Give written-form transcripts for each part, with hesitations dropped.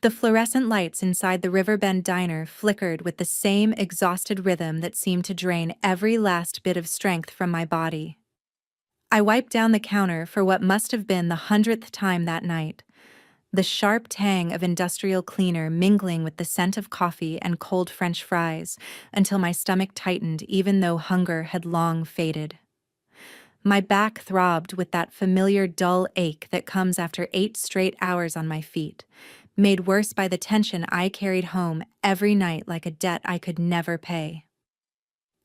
The fluorescent lights inside the Riverbend diner flickered with the same exhausted rhythm that seemed to drain every last bit of strength from my body. I wiped down the counter for what must have been the 100th time that night, the sharp tang of industrial cleaner mingling with the scent of coffee and cold French fries until my stomach tightened even though hunger had long faded. My back throbbed with that familiar dull ache that comes after 8 straight hours on my feet, made worse by the tension I carried home every night like a debt I could never pay.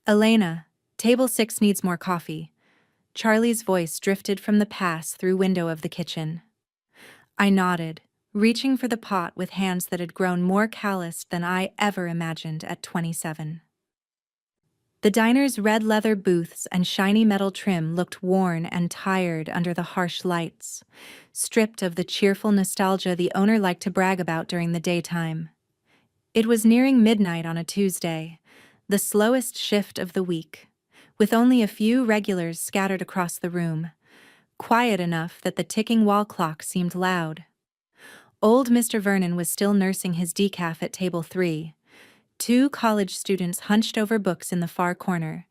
"Elena, table 6 needs more coffee." Charlie's voice drifted from the pass-through window of the kitchen. I nodded, reaching for the pot with hands that had grown more calloused than I ever imagined at 27. The diner's red leather booths and shiny metal trim looked worn and tired under the harsh lights, stripped of the cheerful nostalgia the owner liked to brag about during the daytime. It was nearing midnight on a Tuesday, the slowest shift of the week, with only a few regulars scattered across the room, quiet enough that the ticking wall clock seemed loud. Old Mr. Vernon was still nursing his decaf at table 3, 2 college students hunched over books in the far corner,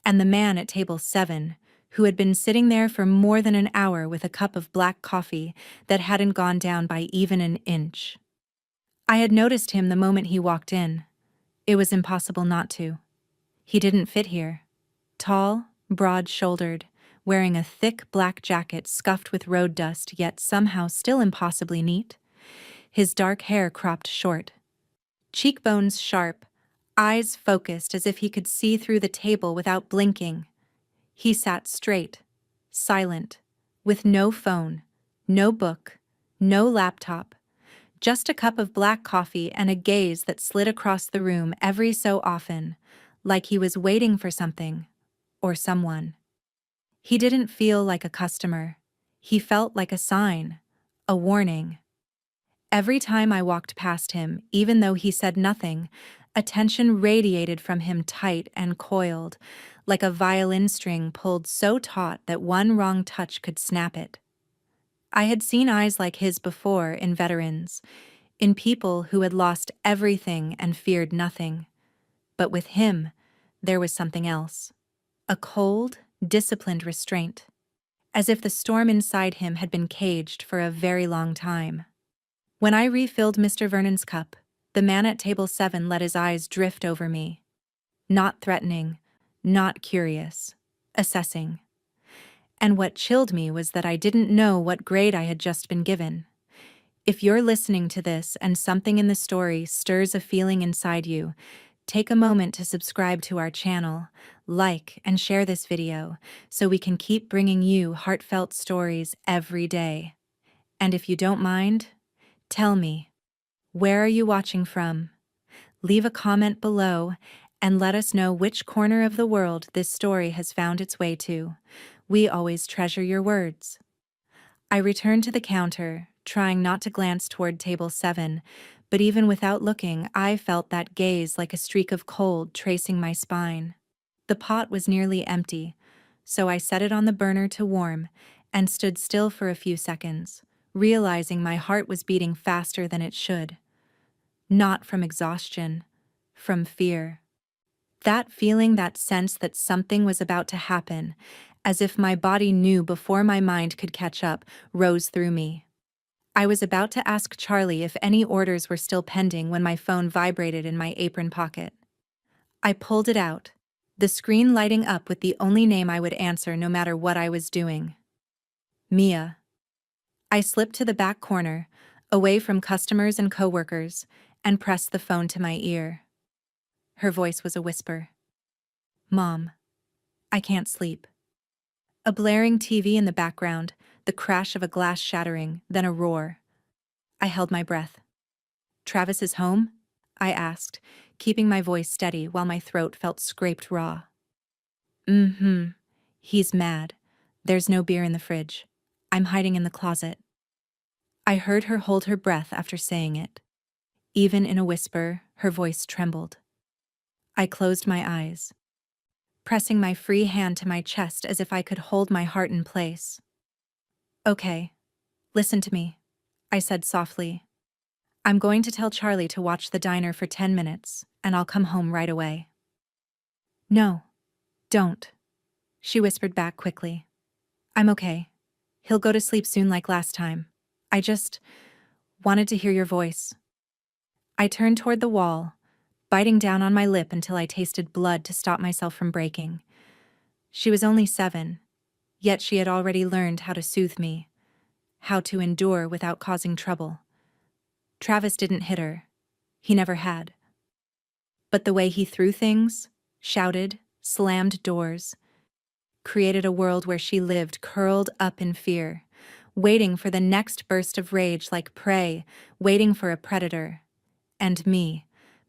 and the man at table 7, who had been sitting there for more than an hour with a cup of black coffee that hadn't gone down by even an inch. I had noticed him the moment he walked in. It was impossible not to. He didn't fit here. Tall, broad-shouldered, wearing a thick black jacket scuffed with road dust yet somehow still impossibly neat. His dark hair cropped short. Cheekbones sharp, eyes focused as if he could see through the table without blinking. He sat straight, silent, with no phone, no book, no laptop, just a cup of black coffee and a gaze that slid across the room every so often, like he was waiting for something, or someone. He didn't feel like a customer. He felt like a sign, a warning. Every time I walked past him, even though he said nothing, attention radiated from him tight and coiled, like a violin string pulled so taut that one wrong touch could snap it. I had seen eyes like his before in veterans, in people who had lost everything and feared nothing. But with him, there was something else. A cold, disciplined restraint, as if the storm inside him had been caged for a very long time. When I refilled Mr. Vernon's cup, the man at table 7 let his eyes drift over me. Not threatening, not curious, assessing. And what chilled me was that I didn't know what grade I had just been given. If you're listening to this and something in the story stirs a feeling inside you, take a moment to subscribe to our channel, like and share this video so we can keep bringing you heartfelt stories every day. And if you don't mind, tell me, where are you watching from? Leave a comment below and let us know which corner of the world this story has found its way to. We always treasure your words. I returned to the counter, trying not to glance toward table 7, but even without looking, I felt that gaze like a streak of cold tracing my spine. The pot was nearly empty, so I set it on the burner to warm and stood still for a few seconds, realizing my heart was beating faster than it should. Not from exhaustion, from fear. That feeling, that sense that something was about to happen, as if my body knew before my mind could catch up, rose through me. I was about to ask Charlie if any orders were still pending when my phone vibrated in my apron pocket. I pulled it out, the screen lighting up with the only name I would answer no matter what I was doing. Mia. I slipped to the back corner, away from customers and coworkers, and pressed the phone to my ear. Her voice was a whisper. "Mom, I can't sleep." A blaring TV in the background, the crash of a glass shattering, then a roar. I held my breath. "Travis is home?" I asked, keeping my voice steady while my throat felt scraped raw. "Mm-hmm. He's mad. There's no beer in the fridge. I'm hiding in the closet." I heard her hold her breath after saying it. Even in a whisper, her voice trembled. I closed my eyes, pressing my free hand to my chest as if I could hold my heart in place. "Okay, listen to me," I said softly. I'm going to tell Charlie to watch the diner for 10 minutes, and I'll come home right away. No, don't, she whispered back quickly. I'm okay. He'll go to sleep soon like last time. I just wanted to hear your voice. I turned toward the wall, biting down on my lip until I tasted blood to stop myself from breaking. She was only 7, yet she had already learned how to soothe me, how to endure without causing trouble. Travis didn't hit her. He never had. But the way he threw things, shouted, slammed doors, created a world where she lived curled up in fear, waiting for the next burst of rage like prey, waiting for a predator. And me,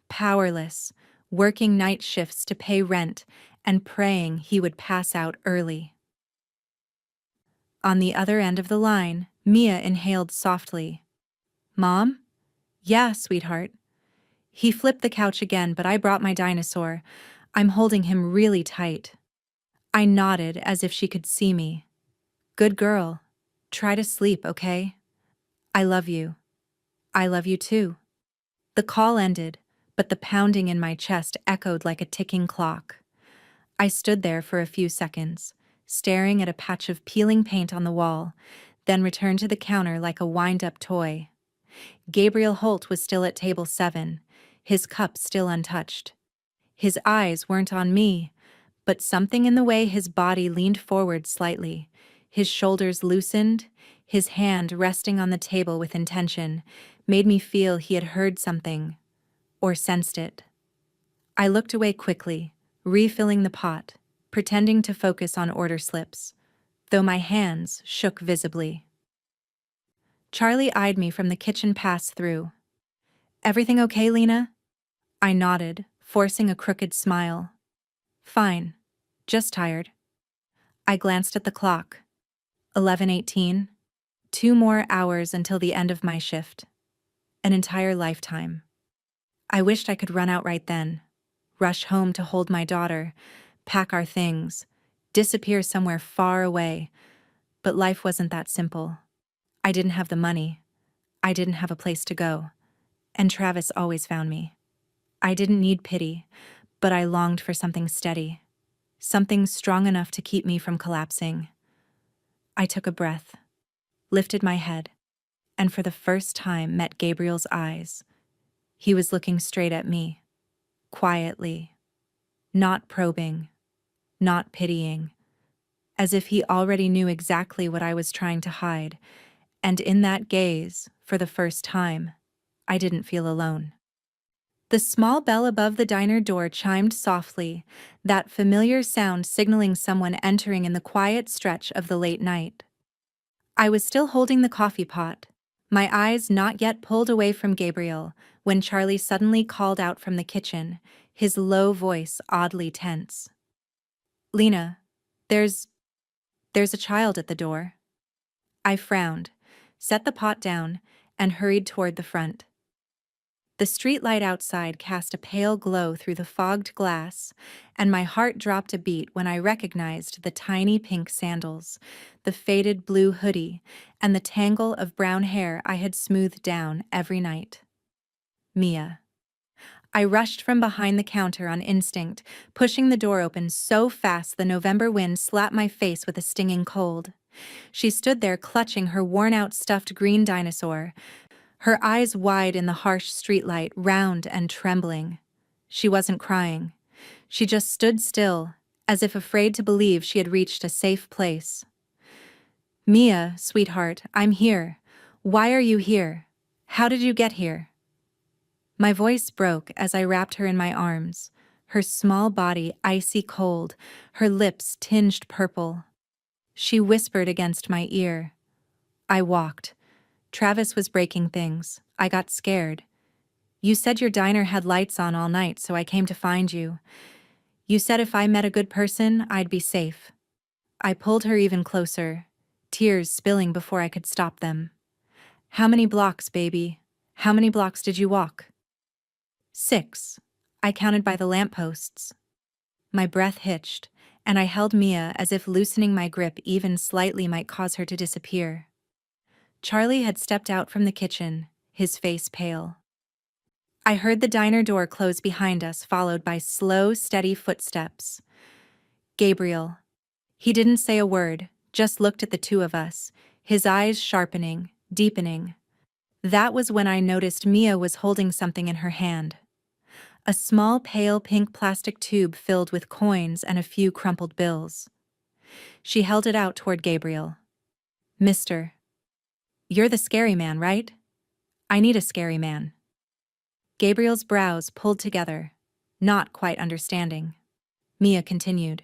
powerless, working night shifts to pay rent and praying he would pass out early. On the other end of the line, Mia inhaled softly. Mom? Yeah, sweetheart. He flipped the couch again, but I brought my dinosaur. I'm holding him really tight. I nodded as if she could see me. Good girl. Try to sleep, okay? I love you. I love you too. The call ended, but the pounding in my chest echoed like a ticking clock. I stood there for a few seconds, staring at a patch of peeling paint on the wall, then returned to the counter like a wind-up toy. Gabriel Holt was still at table 7, his cup still untouched. His eyes weren't on me, but something in the way his body leaned forward slightly, his shoulders loosened, his hand resting on the table with intention, made me feel he had heard something, or sensed it. I looked away quickly, refilling the pot, pretending to focus on order slips, though my hands shook visibly. Charlie eyed me from the kitchen pass-through. Everything okay, Lena? I nodded, forcing a crooked smile. Fine. Just tired. I glanced at the clock. 11:18. 2 more hours until the end of my shift. An entire lifetime. I wished I could run out right then, rush home to hold my daughter, pack our things, disappear somewhere far away, but life wasn't that simple. I didn't have the money. I didn't have a place to go, and Travis always found me. I didn't need pity, but I longed for something steady, something strong enough to keep me from collapsing. I took a breath, lifted my head, and for the first time met Gabriel's eyes. He was looking straight at me, quietly, not probing, not pitying, as if he already knew exactly what I was trying to hide, and in that gaze, for the first time, I didn't feel alone. The small bell above the diner door chimed softly, that familiar sound signaling someone entering in the quiet stretch of the late night. I was still holding the coffee pot, my eyes not yet pulled away from Gabriel, when Charlie suddenly called out from the kitchen, his low voice oddly tense. Lena, there's a child at the door. I frowned, set the pot down, and hurried toward the front. The street light outside cast a pale glow through the fogged glass, and my heart dropped a beat when I recognized the tiny pink sandals, the faded blue hoodie, and the tangle of brown hair I had smoothed down every night. Mia. I rushed from behind the counter on instinct, pushing the door open so fast the November wind slapped my face with a stinging cold. She stood there clutching her worn-out stuffed green dinosaur, her eyes wide in the harsh streetlight, round and trembling. She wasn't crying. She just stood still, as if afraid to believe she had reached a safe place. Mia, sweetheart, I'm here. Why are you here? How did you get here? My voice broke as I wrapped her in my arms, her small body icy cold, her lips tinged purple. She whispered against my ear. I walked. Travis was breaking things. I got scared. You said your diner had lights on all night, so I came to find you. You said if I met a good person, I'd be safe. I pulled her even closer, tears spilling before I could stop them. How many blocks, baby? How many blocks did you walk? 6. I counted by the lampposts. My breath hitched, and I held Mia as if loosening my grip even slightly might cause her to disappear. Charlie had stepped out from the kitchen, his face pale. I heard the diner door close behind us, followed by slow, steady footsteps. Gabriel. He didn't say a word, just looked at the two of us, his eyes sharpening, deepening. That was when I noticed Mia was holding something in her hand. A small pale pink plastic tube filled with coins and a few crumpled bills. She held it out toward Gabriel. "Mister, you're the scary man, right? I need a scary man." Gabriel's brows pulled together, not quite understanding. Mia continued.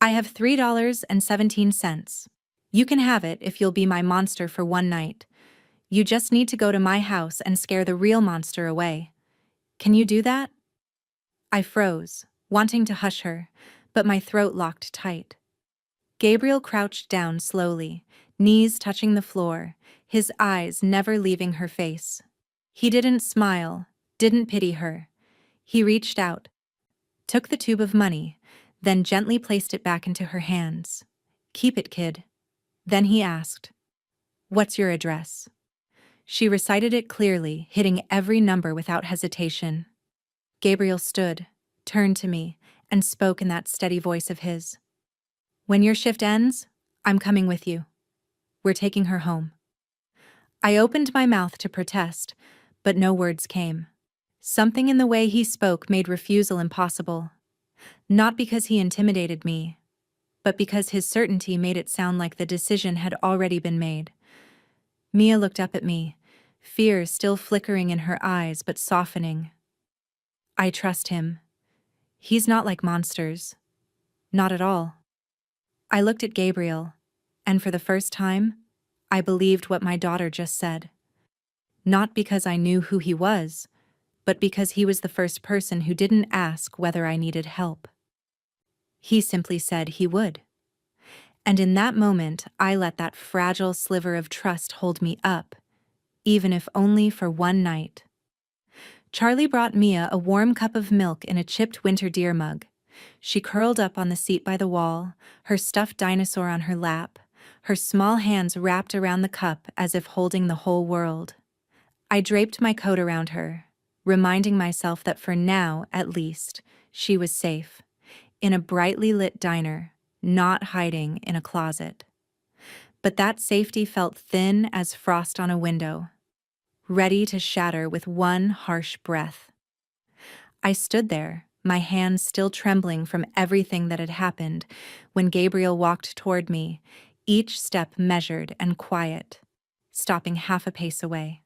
"I have $3.17. You can have it if you'll be my monster for one night. You just need to go to my house and scare the real monster away. Can you do that?" I froze, wanting to hush her, but my throat locked tight. Gabriel crouched down slowly, knees touching the floor, his eyes never leaving her face. He didn't smile, didn't pity her. He reached out, took the tube of money, then gently placed it back into her hands. "Keep it, kid." Then he asked, "What's your address?" She recited it clearly, hitting every number without hesitation. Gabriel stood, turned to me, and spoke in that steady voice of his. "When your shift ends, I'm coming with you. We're taking her home." I opened my mouth to protest, but no words came. Something in the way he spoke made refusal impossible. Not because he intimidated me, but because his certainty made it sound like the decision had already been made. Mia looked up at me, fear still flickering in her eyes but softening. "I trust him. He's not like monsters. Not at all." I looked at Gabriel, and for the first time, I believed what my daughter just said. Not because I knew who he was, but because he was the first person who didn't ask whether I needed help. He simply said he would. And in that moment, I let that fragile sliver of trust hold me up, even if only for one night. Charlie brought Mia a warm cup of milk in a chipped winter deer mug. She curled up on the seat by the wall, her stuffed dinosaur on her lap, her small hands wrapped around the cup as if holding the whole world. I draped my coat around her, reminding myself that for now, at least, she was safe, in a brightly lit diner, not hiding in a closet. But that safety felt thin as frost on a window, ready to shatter with one harsh breath. I stood there, my hands still trembling from everything that had happened, when Gabriel walked toward me, each step measured and quiet, stopping half a pace away.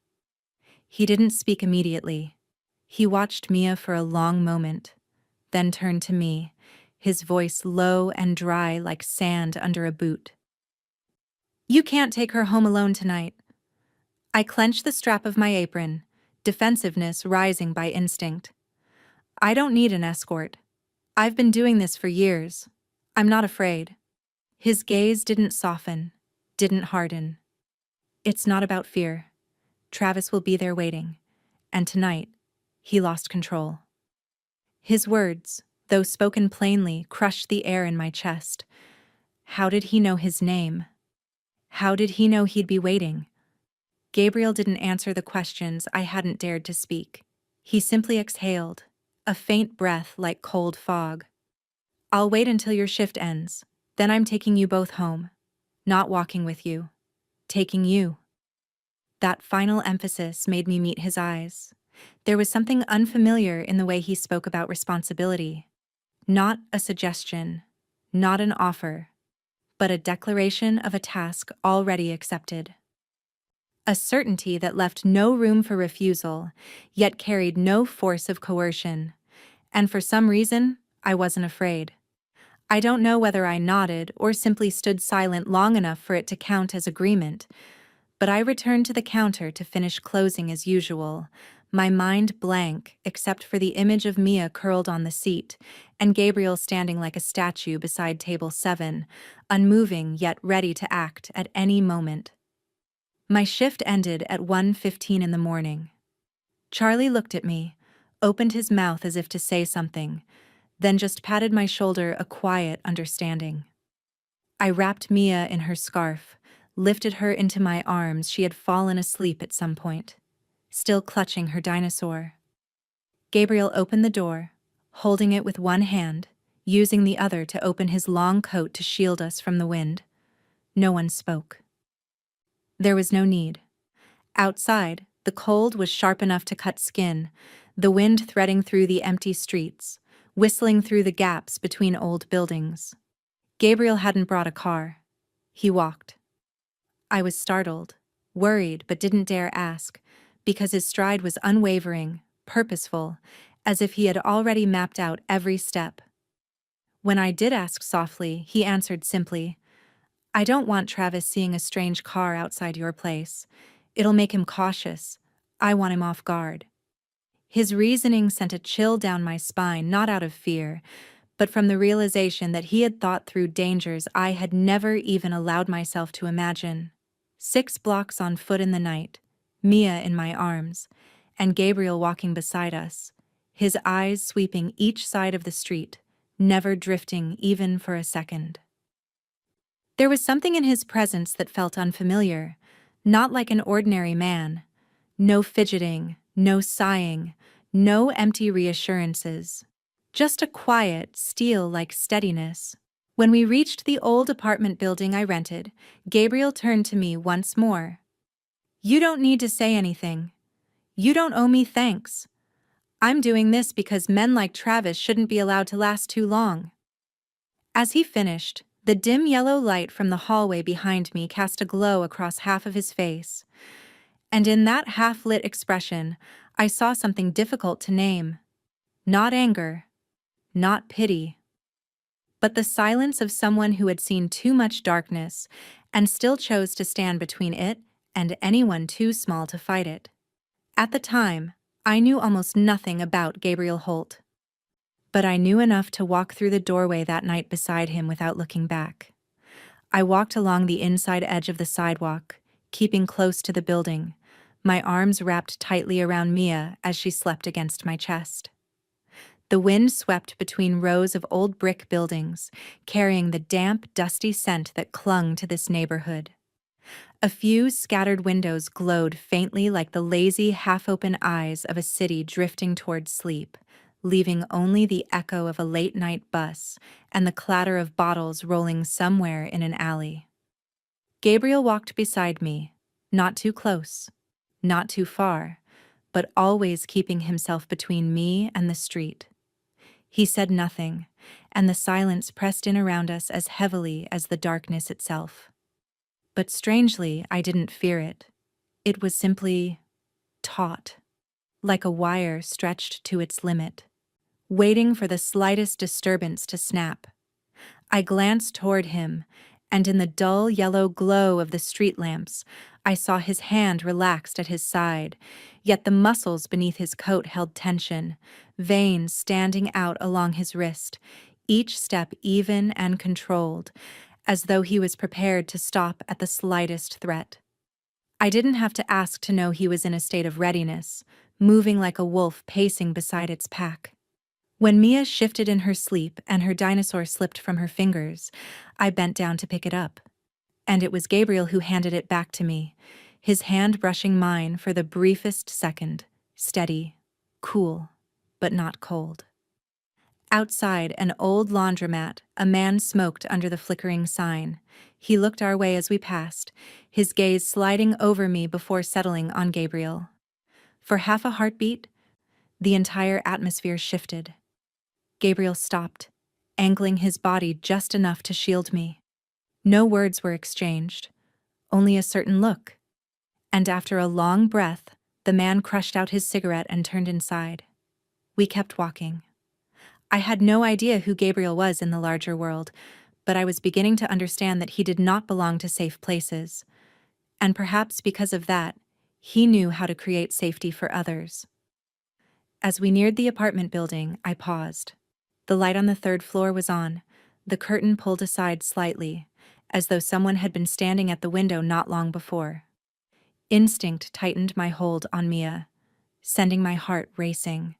He didn't speak immediately. He watched Mia for a long moment, then turned to me, his voice low and dry like sand under a boot. "You can't take her home alone tonight." I clenched the strap of my apron, defensiveness rising by instinct. "I don't need an escort. I've been doing this for years. I'm not afraid." His gaze didn't soften, didn't harden. "It's not about fear. Travis will be there waiting. And tonight, he lost control." His words, though spoken plainly, crushed the air in my chest. How did he know his name? How did he know he'd be waiting? Gabriel didn't answer the questions I hadn't dared to speak. He simply exhaled, a faint breath like cold fog. "I'll wait until your shift ends. Then I'm taking you both home. Not walking with you. Taking you." That final emphasis made me meet his eyes. There was something unfamiliar in the way he spoke about responsibility. Not a suggestion, not an offer, but a declaration of a task already accepted. A certainty that left no room for refusal, yet carried no force of coercion. And for some reason, I wasn't afraid. I don't know whether I nodded or simply stood silent long enough for it to count as agreement, but I returned to the counter to finish closing as usual, my mind blank except for the image of Mia curled on the seat and Gabriel standing like a statue beside table 7, unmoving yet ready to act at any moment. My shift ended at 1:15 in the morning. Charlie looked at me, opened his mouth as if to say something, then just patted my shoulder, a quiet understanding. I wrapped Mia in her scarf, lifted her into my arms. She had fallen asleep at some point. still clutching her dinosaur. Gabriel opened the door, holding it with one hand, using the other to open his long coat to shield us from the wind. No one spoke. There was no need. Outside, the cold was sharp enough to cut skin, the wind threading through the empty streets, whistling through the gaps between old buildings. Gabriel hadn't brought a car. He walked. I was startled, worried but didn't dare ask, because his stride was unwavering, purposeful, as if he had already mapped out every step. When I did ask softly, he answered simply, "I don't want Travis seeing a strange car outside your place. It'll make him cautious. I want him off guard." His reasoning sent a chill down my spine, not out of fear, but from the realization that he had thought through dangers I had never even allowed myself to imagine. 6 blocks on foot in the night, Mia in my arms, and Gabriel walking beside us, his eyes sweeping each side of the street, never drifting even for a second. There was something in his presence that felt unfamiliar, not like an ordinary man. No fidgeting, no sighing, no empty reassurances. Just a quiet, steel-like steadiness. When we reached the old apartment building I rented, Gabriel turned to me once more. "You don't need to say anything. You don't owe me thanks. I'm doing this because men like Travis shouldn't be allowed to last too long." As he finished, the dim yellow light from the hallway behind me cast a glow across half of his face. And in that half-lit expression, I saw something difficult to name. Not anger, not pity, but the silence of someone who had seen too much darkness and still chose to stand between it and anyone too small to fight it. At the time, I knew almost nothing about Gabriel Holt. But I knew enough to walk through the doorway that night beside him without looking back. I walked along the inside edge of the sidewalk, keeping close to the building, my arms wrapped tightly around Mia as she slept against my chest. The wind swept between rows of old brick buildings, carrying the damp, dusty scent that clung to this neighborhood. A few scattered windows glowed faintly like the lazy, half-open eyes of a city drifting toward sleep, leaving only the echo of a late-night bus and the clatter of bottles rolling somewhere in an alley. Gabriel walked beside me, not too close, not too far, but always keeping himself between me and the street. He said nothing, and the silence pressed in around us as heavily as the darkness itself. But strangely, I didn't fear it. It was simply taut, like a wire stretched to its limit, waiting for the slightest disturbance to snap. I glanced toward him, and in the dull yellow glow of the street lamps, I saw his hand relaxed at his side, yet the muscles beneath his coat held tension, veins standing out along his wrist, each step even and controlled, as though he was prepared to stop at the slightest threat. I didn't have to ask to know he was in a state of readiness, moving like a wolf pacing beside its pack. When Mia shifted in her sleep and her dinosaur slipped from her fingers, I bent down to pick it up. And it was Gabriel who handed it back to me, his hand brushing mine for the briefest second, steady, cool, but not cold. Outside an old laundromat, a man smoked under the flickering sign. He looked our way as we passed, his gaze sliding over me before settling on Gabriel. For half a heartbeat, the entire atmosphere shifted. Gabriel stopped, angling his body just enough to shield me. No words were exchanged, only a certain look. And after a long breath, the man crushed out his cigarette and turned inside. We kept walking. I had no idea who Gabriel was in the larger world, but I was beginning to understand that he did not belong to safe places. And perhaps because of that, he knew how to create safety for others. As we neared the apartment building, I paused. The light on the 3rd floor was on, the curtain pulled aside slightly, as though someone had been standing at the window not long before. Instinct tightened my hold on Mia, sending my heart racing.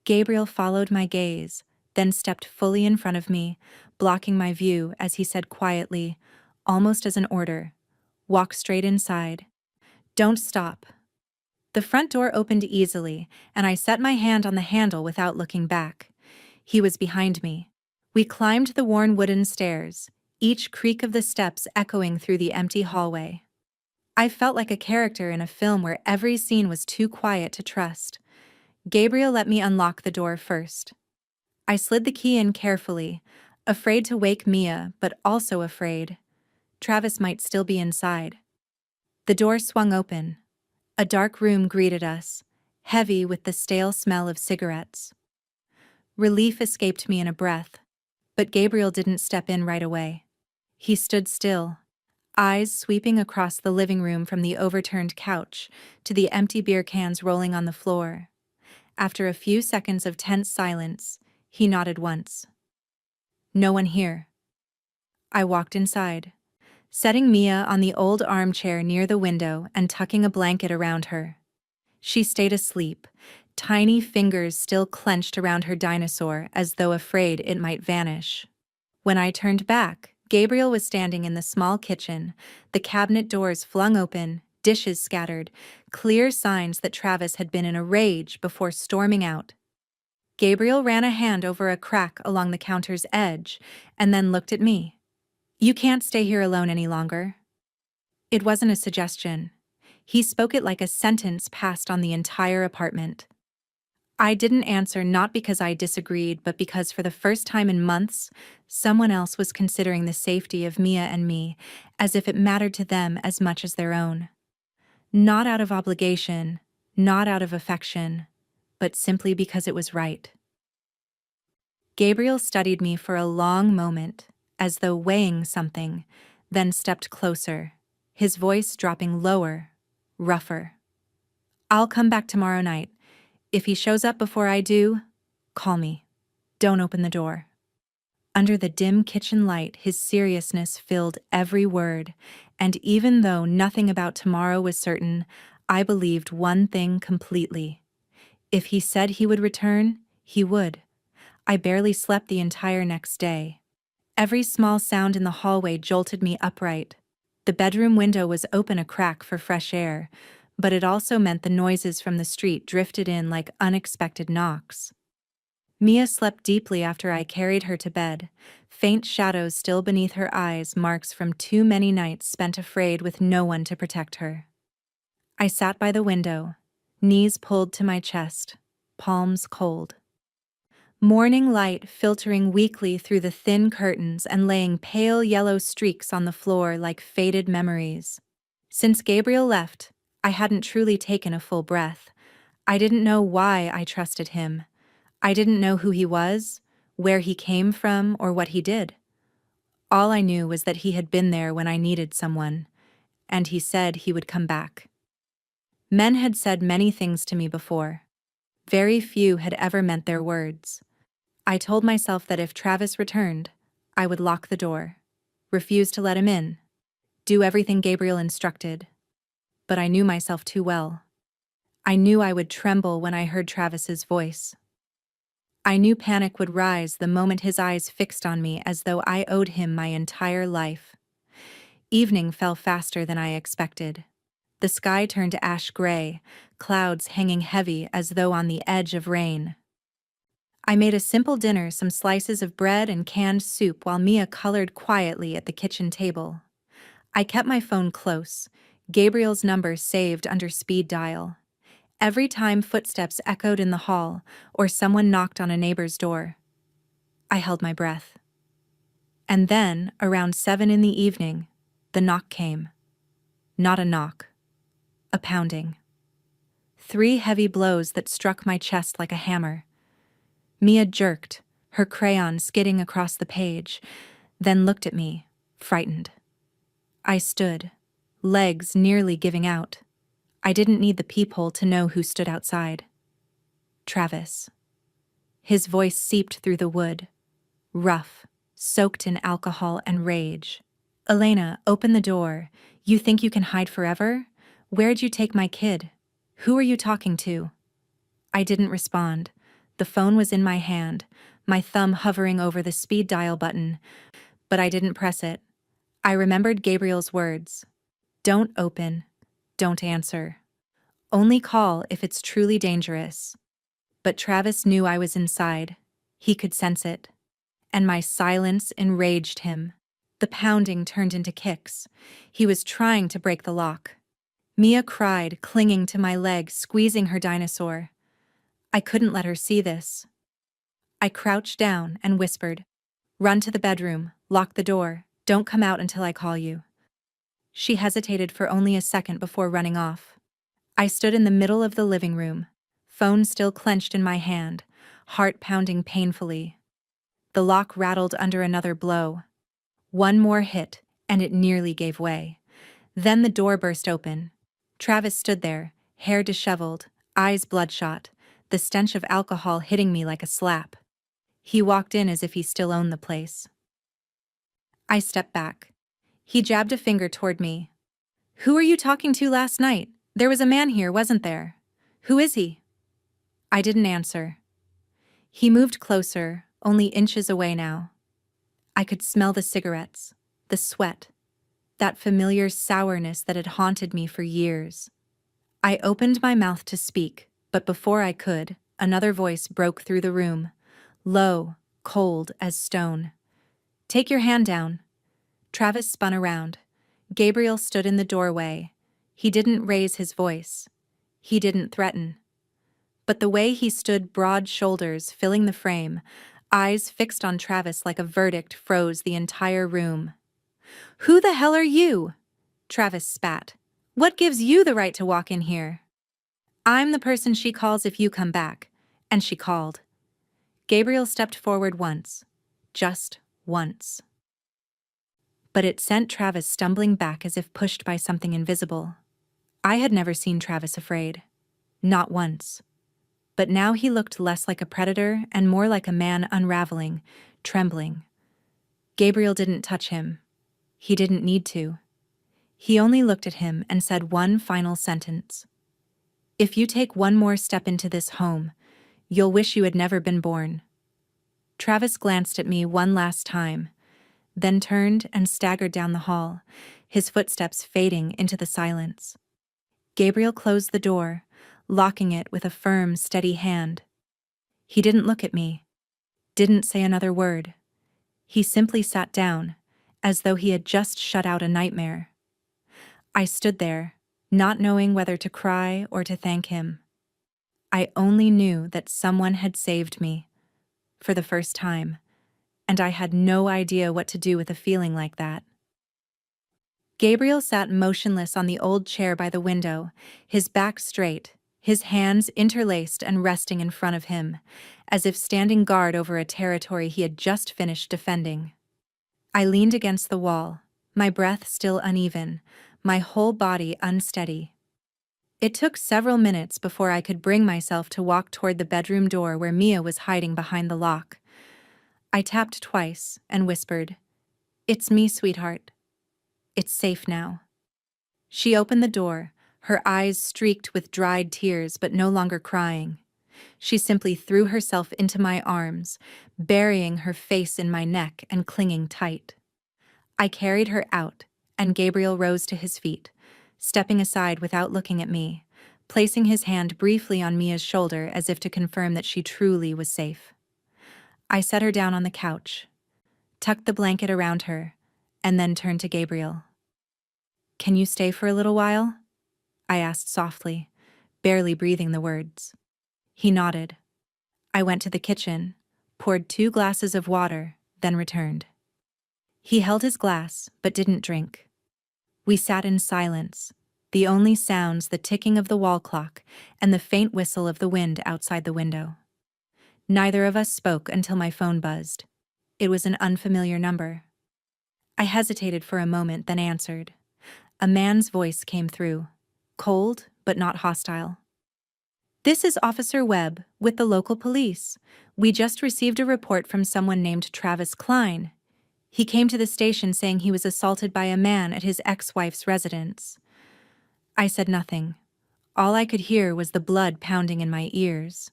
Gabriel followed my gaze, then stepped fully in front of me, blocking my view as he said quietly, almost as an order, "Walk straight inside. Don't stop." The front door opened easily, and I set my hand on the handle without looking back. He was behind me. We climbed the worn wooden stairs, each creak of the steps echoing through the empty hallway. I felt like a character in a film where every scene was too quiet to trust. Gabriel let me unlock the door first. I slid the key in carefully, afraid to wake Mia, but also afraid Travis might still be inside. The door swung open. A dark room greeted us, heavy with the stale smell of cigarettes. Relief escaped me in a breath, but Gabriel didn't step in right away. He stood still, eyes sweeping across the living room from the overturned couch to the empty beer cans rolling on the floor. After a few seconds of tense silence, he nodded once. "No one here." I walked inside, setting Mia on the old armchair near the window and tucking a blanket around her. She stayed asleep, tiny fingers still clenched around her dinosaur as though afraid it might vanish. When I turned back, Gabriel was standing in the small kitchen, the cabinet doors flung open, dishes scattered, clear signs that Travis had been in a rage before storming out. Gabriel ran a hand over a crack along the counter's edge and then looked at me. "You can't stay here alone any longer." It wasn't a suggestion. He spoke it like a sentence passed on the entire apartment. I didn't answer, not because I disagreed, but because for the first time in months, someone else was considering the safety of Mia and me as if it mattered to them as much as their own. Not out of obligation, not out of affection, but simply because it was right. Gabriel studied me for a long moment, as though weighing something, then stepped closer, his voice dropping lower, rougher. "I'll come back tomorrow night. If he shows up before I do, call me. Don't open the door." Under the dim kitchen light, his seriousness filled every word, and even though nothing about tomorrow was certain, I believed one thing completely. If he said he would return, he would. I barely slept the entire next day. Every small sound in the hallway jolted me upright. The bedroom window was open a crack for fresh air, but it also meant the noises from the street drifted in like unexpected knocks. Mia slept deeply after I carried her to bed, faint shadows still beneath her eyes, marks from too many nights spent afraid with no one to protect her. I sat by the window, knees pulled to my chest, palms cold. Morning light filtering weakly through the thin curtains and laying pale yellow streaks on the floor like faded memories. Since Gabriel left, I hadn't truly taken a full breath. I didn't know why I trusted him. I didn't know who he was, where he came from, or what he did. All I knew was that he had been there when I needed someone, and he said he would come back. Men had said many things to me before. Very few had ever meant their words. I told myself that if Travis returned, I would lock the door, refuse to let him in, do everything Gabriel instructed. But I knew myself too well. I knew I would tremble when I heard Travis's voice. I knew panic would rise the moment his eyes fixed on me as though I owed him my entire life. Evening fell faster than I expected. The sky turned ash gray, clouds hanging heavy as though on the edge of rain. I made a simple dinner, some slices of bread and canned soup, while Mia colored quietly at the kitchen table. I kept my phone close, Gabriel's number saved under speed dial. Every time footsteps echoed in the hall or someone knocked on a neighbor's door, I held my breath. And then, around 7 in the evening, the knock came. Not a knock. A pounding. 3 heavy blows that struck my chest like a hammer. Mia jerked, her crayon skidding across the page, then looked at me, frightened. I stood, legs nearly giving out. I didn't need the peephole to know who stood outside. Travis. His voice seeped through the wood, rough, soaked in alcohol and rage. "Elena, open the door. You think you can hide forever? Where'd you take my kid? Who are you talking to?" I didn't respond. The phone was in my hand, my thumb hovering over the speed dial button, but I didn't press it. I remembered Gabriel's words. Don't open. Don't answer. only call if it's truly dangerous. But Travis knew I was inside. He could sense it. And my silence enraged him. The pounding turned into kicks. He was trying to break the lock. Mia cried, clinging to my leg, squeezing her dinosaur. I couldn't let her see this. I crouched down and whispered, "Run to the bedroom, lock the door, don't come out until I call you." She hesitated for only a second before running off. I stood in the middle of the living room, phone still clenched in my hand, heart pounding painfully. The lock rattled under another blow. One more hit, and it nearly gave way. Then the door burst open. Travis stood there, hair disheveled, eyes bloodshot, the stench of alcohol hitting me like a slap. He walked in as if he still owned the place. I stepped back. He jabbed a finger toward me. "Who were you talking to last night? There was a man here, wasn't there? Who is he?" I didn't answer. He moved closer, only inches away now. I could smell the cigarettes, the sweat, that familiar sourness that had haunted me for years. I opened my mouth to speak, but before I could, another voice broke through the room, low, cold as stone. "Take your hand down." Travis spun around. Gabriel stood in the doorway. He didn't raise his voice. He didn't threaten. But the way he stood, broad shoulders filling the frame, eyes fixed on Travis like a verdict, froze the entire room. "Who the hell are you?" Travis spat. "What gives you the right to walk in here?" "I'm the person she calls if you come back." And she called. Gabriel stepped forward once. Just once. But it sent Travis stumbling back as if pushed by something invisible. I had never seen Travis afraid. Not once. But now he looked less like a predator and more like a man unraveling, trembling. Gabriel didn't touch him. He didn't need to. He only looked at him and said one final sentence. "If you take one more step into this home, you'll wish you had never been born." Travis glanced at me one last time, then turned and staggered down the hall, his footsteps fading into the silence. Gabriel closed the door, locking it with a firm, steady hand. He didn't look at me, didn't say another word. He simply sat down, as though he had just shut out a nightmare. I stood there, not knowing whether to cry or to thank him. I only knew that someone had saved me, for the first time, and I had no idea what to do with a feeling like that. Gabriel sat motionless on the old chair by the window, his back straight, his hands interlaced and resting in front of him, as if standing guard over a territory he had just finished defending. I leaned against the wall, my breath still uneven, my whole body unsteady. It took several minutes before I could bring myself to walk toward the bedroom door where Mia was hiding behind the lock. I tapped twice and whispered, "It's me, sweetheart. It's safe now." She opened the door, her eyes streaked with dried tears but no longer crying. She simply threw herself into my arms, burying her face in my neck and clinging tight. I carried her out, and Gabriel rose to his feet, stepping aside without looking at me, placing his hand briefly on Mia's shoulder as if to confirm that she truly was safe. I set her down on the couch, tucked the blanket around her, and then turned to Gabriel. "Can you stay for a little while?" I asked softly, barely breathing the words. He nodded. I went to the kitchen, poured 2 glasses of water, then returned. He held his glass, but didn't drink. We sat in silence, the only sounds the ticking of the wall clock and the faint whistle of the wind outside the window. Neither of us spoke until my phone buzzed. It was an unfamiliar number. I hesitated for a moment, then answered. A man's voice came through, cold but not hostile. "This is Officer Webb with the local police. We just received a report from someone named Travis Klein. He came to the station saying he was assaulted by a man at his ex-wife's residence." I said nothing. All I could hear was the blood pounding in my ears.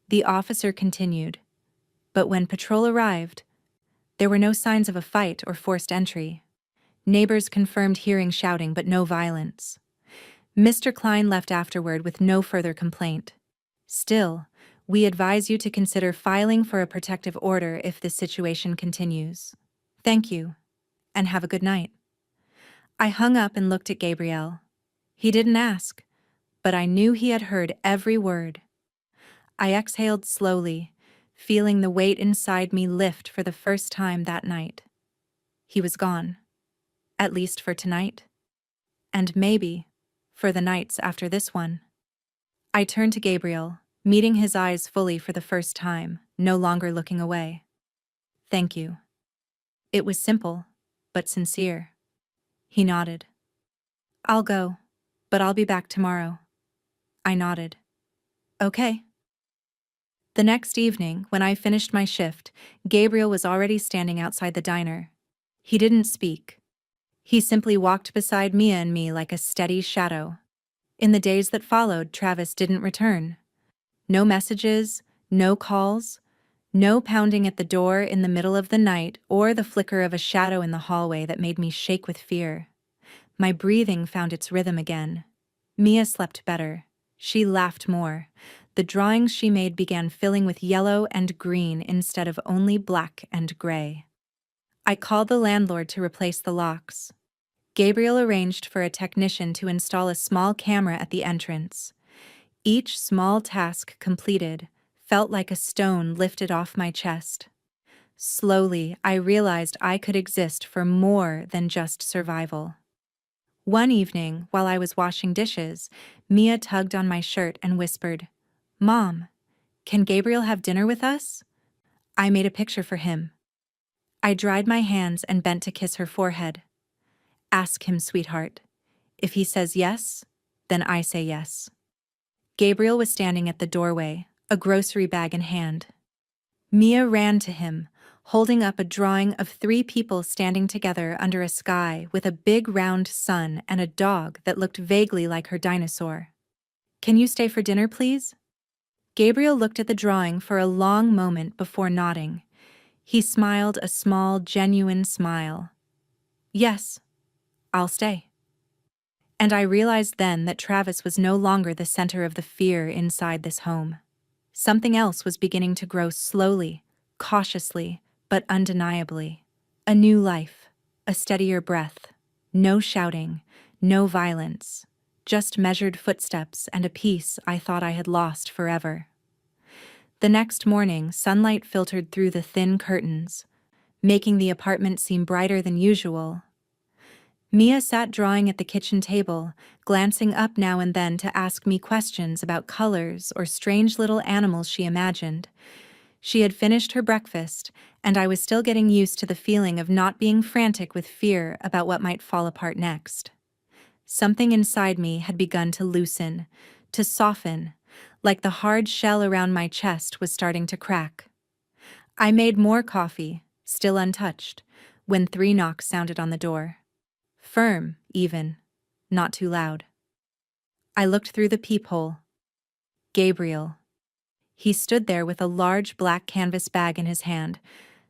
The officer continued. But when patrol arrived, there were no signs of a fight or forced entry. Neighbors confirmed hearing shouting but no violence. Mr. Klein left afterward with no further complaint. Still, we advise you to consider filing for a protective order if this situation continues. Thank you, and have a good night. I hung up and looked at Gabriel. He didn't ask, but I knew he had heard every word. I exhaled slowly, feeling the weight inside me lift for the first time that night. He was gone. At least for tonight. And maybe for the nights after this one. I turned to Gabriel, meeting his eyes fully for the first time, no longer looking away. Thank you. It was simple, but sincere. He nodded. I'll go, but I'll be back tomorrow. I nodded. Okay. The next evening, when I finished my shift, Gabriel was already standing outside the diner. He didn't speak. He simply walked beside Mia and me like a steady shadow. In the days that followed, Travis didn't return. No messages, no calls, no pounding at the door in the middle of the night or the flicker of a shadow in the hallway that made me shake with fear. My breathing found its rhythm again. Mia slept better. She laughed more. The drawings she made began filling with yellow and green instead of only black and gray. I called the landlord to replace the locks. Gabriel arranged for a technician to install a small camera at the entrance. Each small task completed felt like a stone lifted off my chest. Slowly, I realized I could exist for more than just survival. One evening, while I was washing dishes, Mia tugged on my shirt and whispered, "Mom, can Gabriel have dinner with us?" I made a picture for him. I dried my hands and bent to kiss her forehead. Ask him, sweetheart. If he says yes, then I say yes. Gabriel was standing at the doorway, a grocery bag in hand. Mia ran to him, holding up a drawing of 3 people standing together under a sky with a big round sun and a dog that looked vaguely like her dinosaur. Can you stay for dinner, please? Gabriel looked at the drawing for a long moment before nodding. He smiled a small, genuine smile. Yes, I'll stay. And I realized then that Travis was no longer the center of the fear inside this home. Something else was beginning to grow slowly, cautiously, but undeniably. A new life, a steadier breath. No shouting, no violence. Just measured footsteps and a peace I thought I had lost forever. The next morning, sunlight filtered through the thin curtains, making the apartment seem brighter than usual. Mia sat drawing at the kitchen table, glancing up now and then to ask me questions about colors or strange little animals she imagined. She had finished her breakfast, and I was still getting used to the feeling of not being frantic with fear about what might fall apart next. Something inside me had begun to loosen, to soften, like the hard shell around my chest was starting to crack. I made more coffee, still untouched, when 3 knocks sounded on the door. Firm, even, not too loud. I looked through the peephole. Gabriel. He stood there with a large black canvas bag in his hand,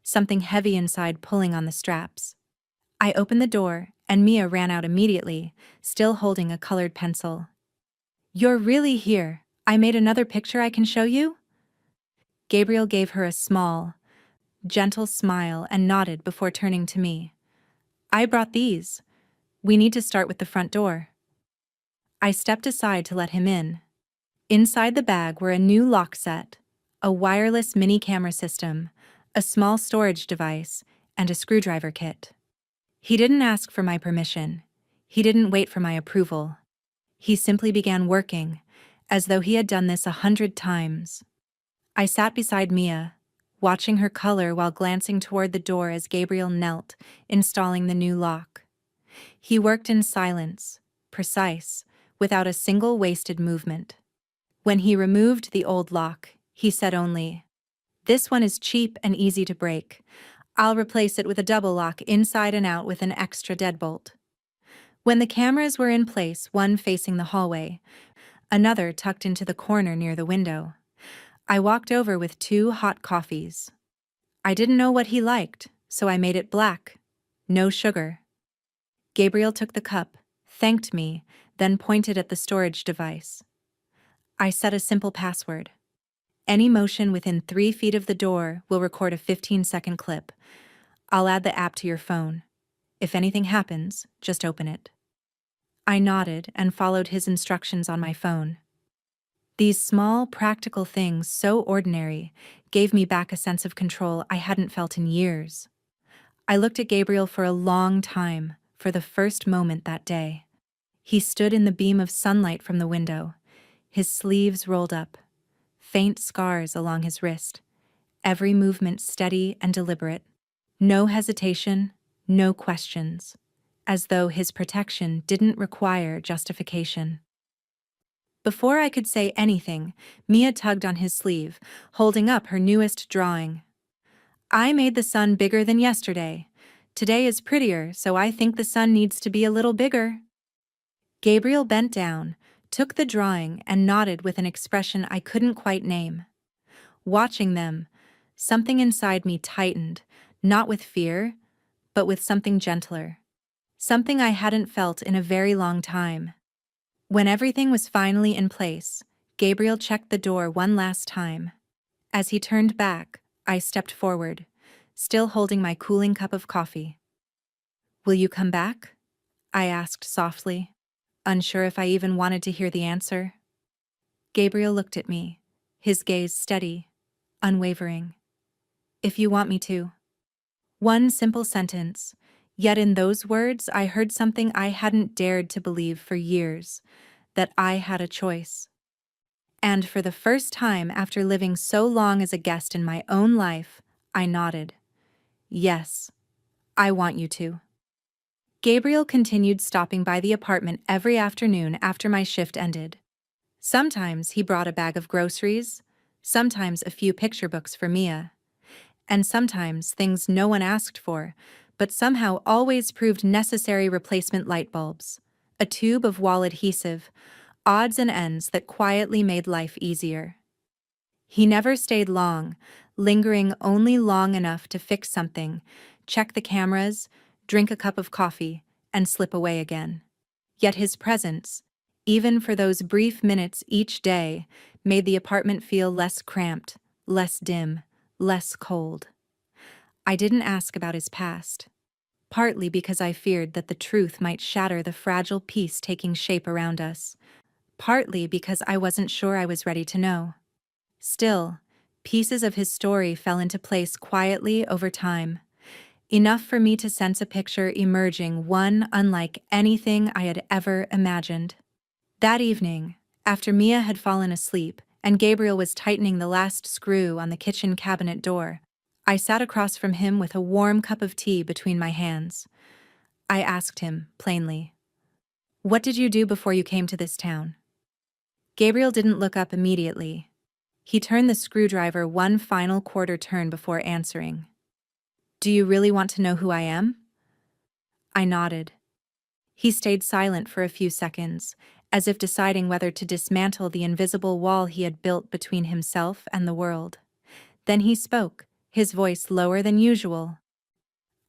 something heavy inside pulling on the straps. I opened the door, and Mia ran out immediately, still holding a colored pencil. You're really here. I made another picture I can show you? Gabriel gave her a small, gentle smile and nodded before turning to me. I brought these. We need to start with the front door. I stepped aside to let him in. Inside the bag were a new lock set, a wireless mini camera system, a small storage device, and a screwdriver kit. He didn't ask for my permission. He didn't wait for my approval. He simply began working, as though he had done this 100 times. I sat beside Mia, watching her color while glancing toward the door as Gabriel knelt, installing the new lock. He worked in silence, precise, without a single wasted movement. When he removed the old lock, he said only, "This one is cheap and easy to break. I'll replace it with a double lock inside and out with an extra deadbolt." When the cameras were in place, one facing the hallway, another tucked into the corner near the window, I walked over with 2 hot coffees. I didn't know what he liked, so I made it black. No sugar. Gabriel took the cup, thanked me, then pointed at the storage device. I set a simple password. Any motion within 3 feet of the door will record a 15-second clip. I'll add the app to your phone. If anything happens, just open it. I nodded and followed his instructions on my phone. These small, practical things, so ordinary, gave me back a sense of control I hadn't felt in years. I looked at Gabriel for a long time, for the first moment that day. He stood in the beam of sunlight from the window, his sleeves rolled up, faint scars along his wrist, every movement steady and deliberate. No hesitation, no questions, as though his protection didn't require justification. Before I could say anything, Mia tugged on his sleeve, holding up her newest drawing. I made the sun bigger than yesterday. Today is prettier, so I think the sun needs to be a little bigger. Gabriel bent down, took the drawing, and nodded with an expression I couldn't quite name. Watching them, something inside me tightened, not with fear, but with something gentler. Something I hadn't felt in a very long time. When everything was finally in place, Gabriel checked the door one last time. As he turned back, I stepped forward, still holding my cooling cup of coffee. "Will you come back?" I asked softly, unsure if I even wanted to hear the answer. Gabriel looked at me, his gaze steady, unwavering. "If you want me to." One simple sentence, yet in those words I heard something I hadn't dared to believe for years, that I had a choice. And for the first time after living so long as a guest in my own life, I nodded. "Yes, I want you to." Gabriel continued stopping by the apartment every afternoon after my shift ended. Sometimes he brought a bag of groceries, sometimes a few picture books for Mia, and sometimes things no one asked for, but somehow always proved necessary: replacement light bulbs, a tube of wall adhesive, odds and ends that quietly made life easier. He never stayed long, lingering only long enough to fix something, check the cameras, drink a cup of coffee, and slip away again. Yet his presence, even for those brief minutes each day, made the apartment feel less cramped, less dim, less cold. I didn't ask about his past, partly because I feared that the truth might shatter the fragile peace taking shape around us, partly because I wasn't sure I was ready to know. Still, pieces of his story fell into place quietly over time, enough for me to sense a picture emerging, one unlike anything I had ever imagined. That evening, after Mia had fallen asleep and Gabriel was tightening the last screw on the kitchen cabinet door, I sat across from him with a warm cup of tea between my hands. I asked him, plainly, "What did you do before you came to this town?" Gabriel didn't look up immediately. He turned the screwdriver one final quarter turn before answering. "Do you really want to know who I am?" I nodded. He stayed silent for a few seconds, as if deciding whether to dismantle the invisible wall he had built between himself and the world. Then he spoke, his voice lower than usual.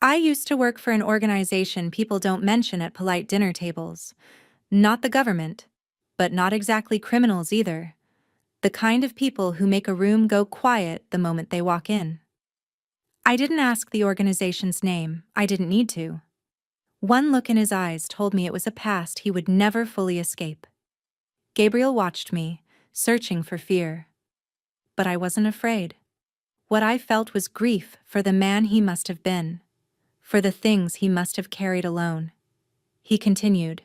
"I used to work for an organization people don't mention at polite dinner tables. Not the government, but not exactly criminals either. The kind of people who make a room go quiet the moment they walk in." I didn't ask the organization's name. I didn't need to. One look in his eyes told me it was a past he would never fully escape. Gabriel watched me, searching for fear. But I wasn't afraid. What I felt was grief for the man he must have been, for the things he must have carried alone. He continued,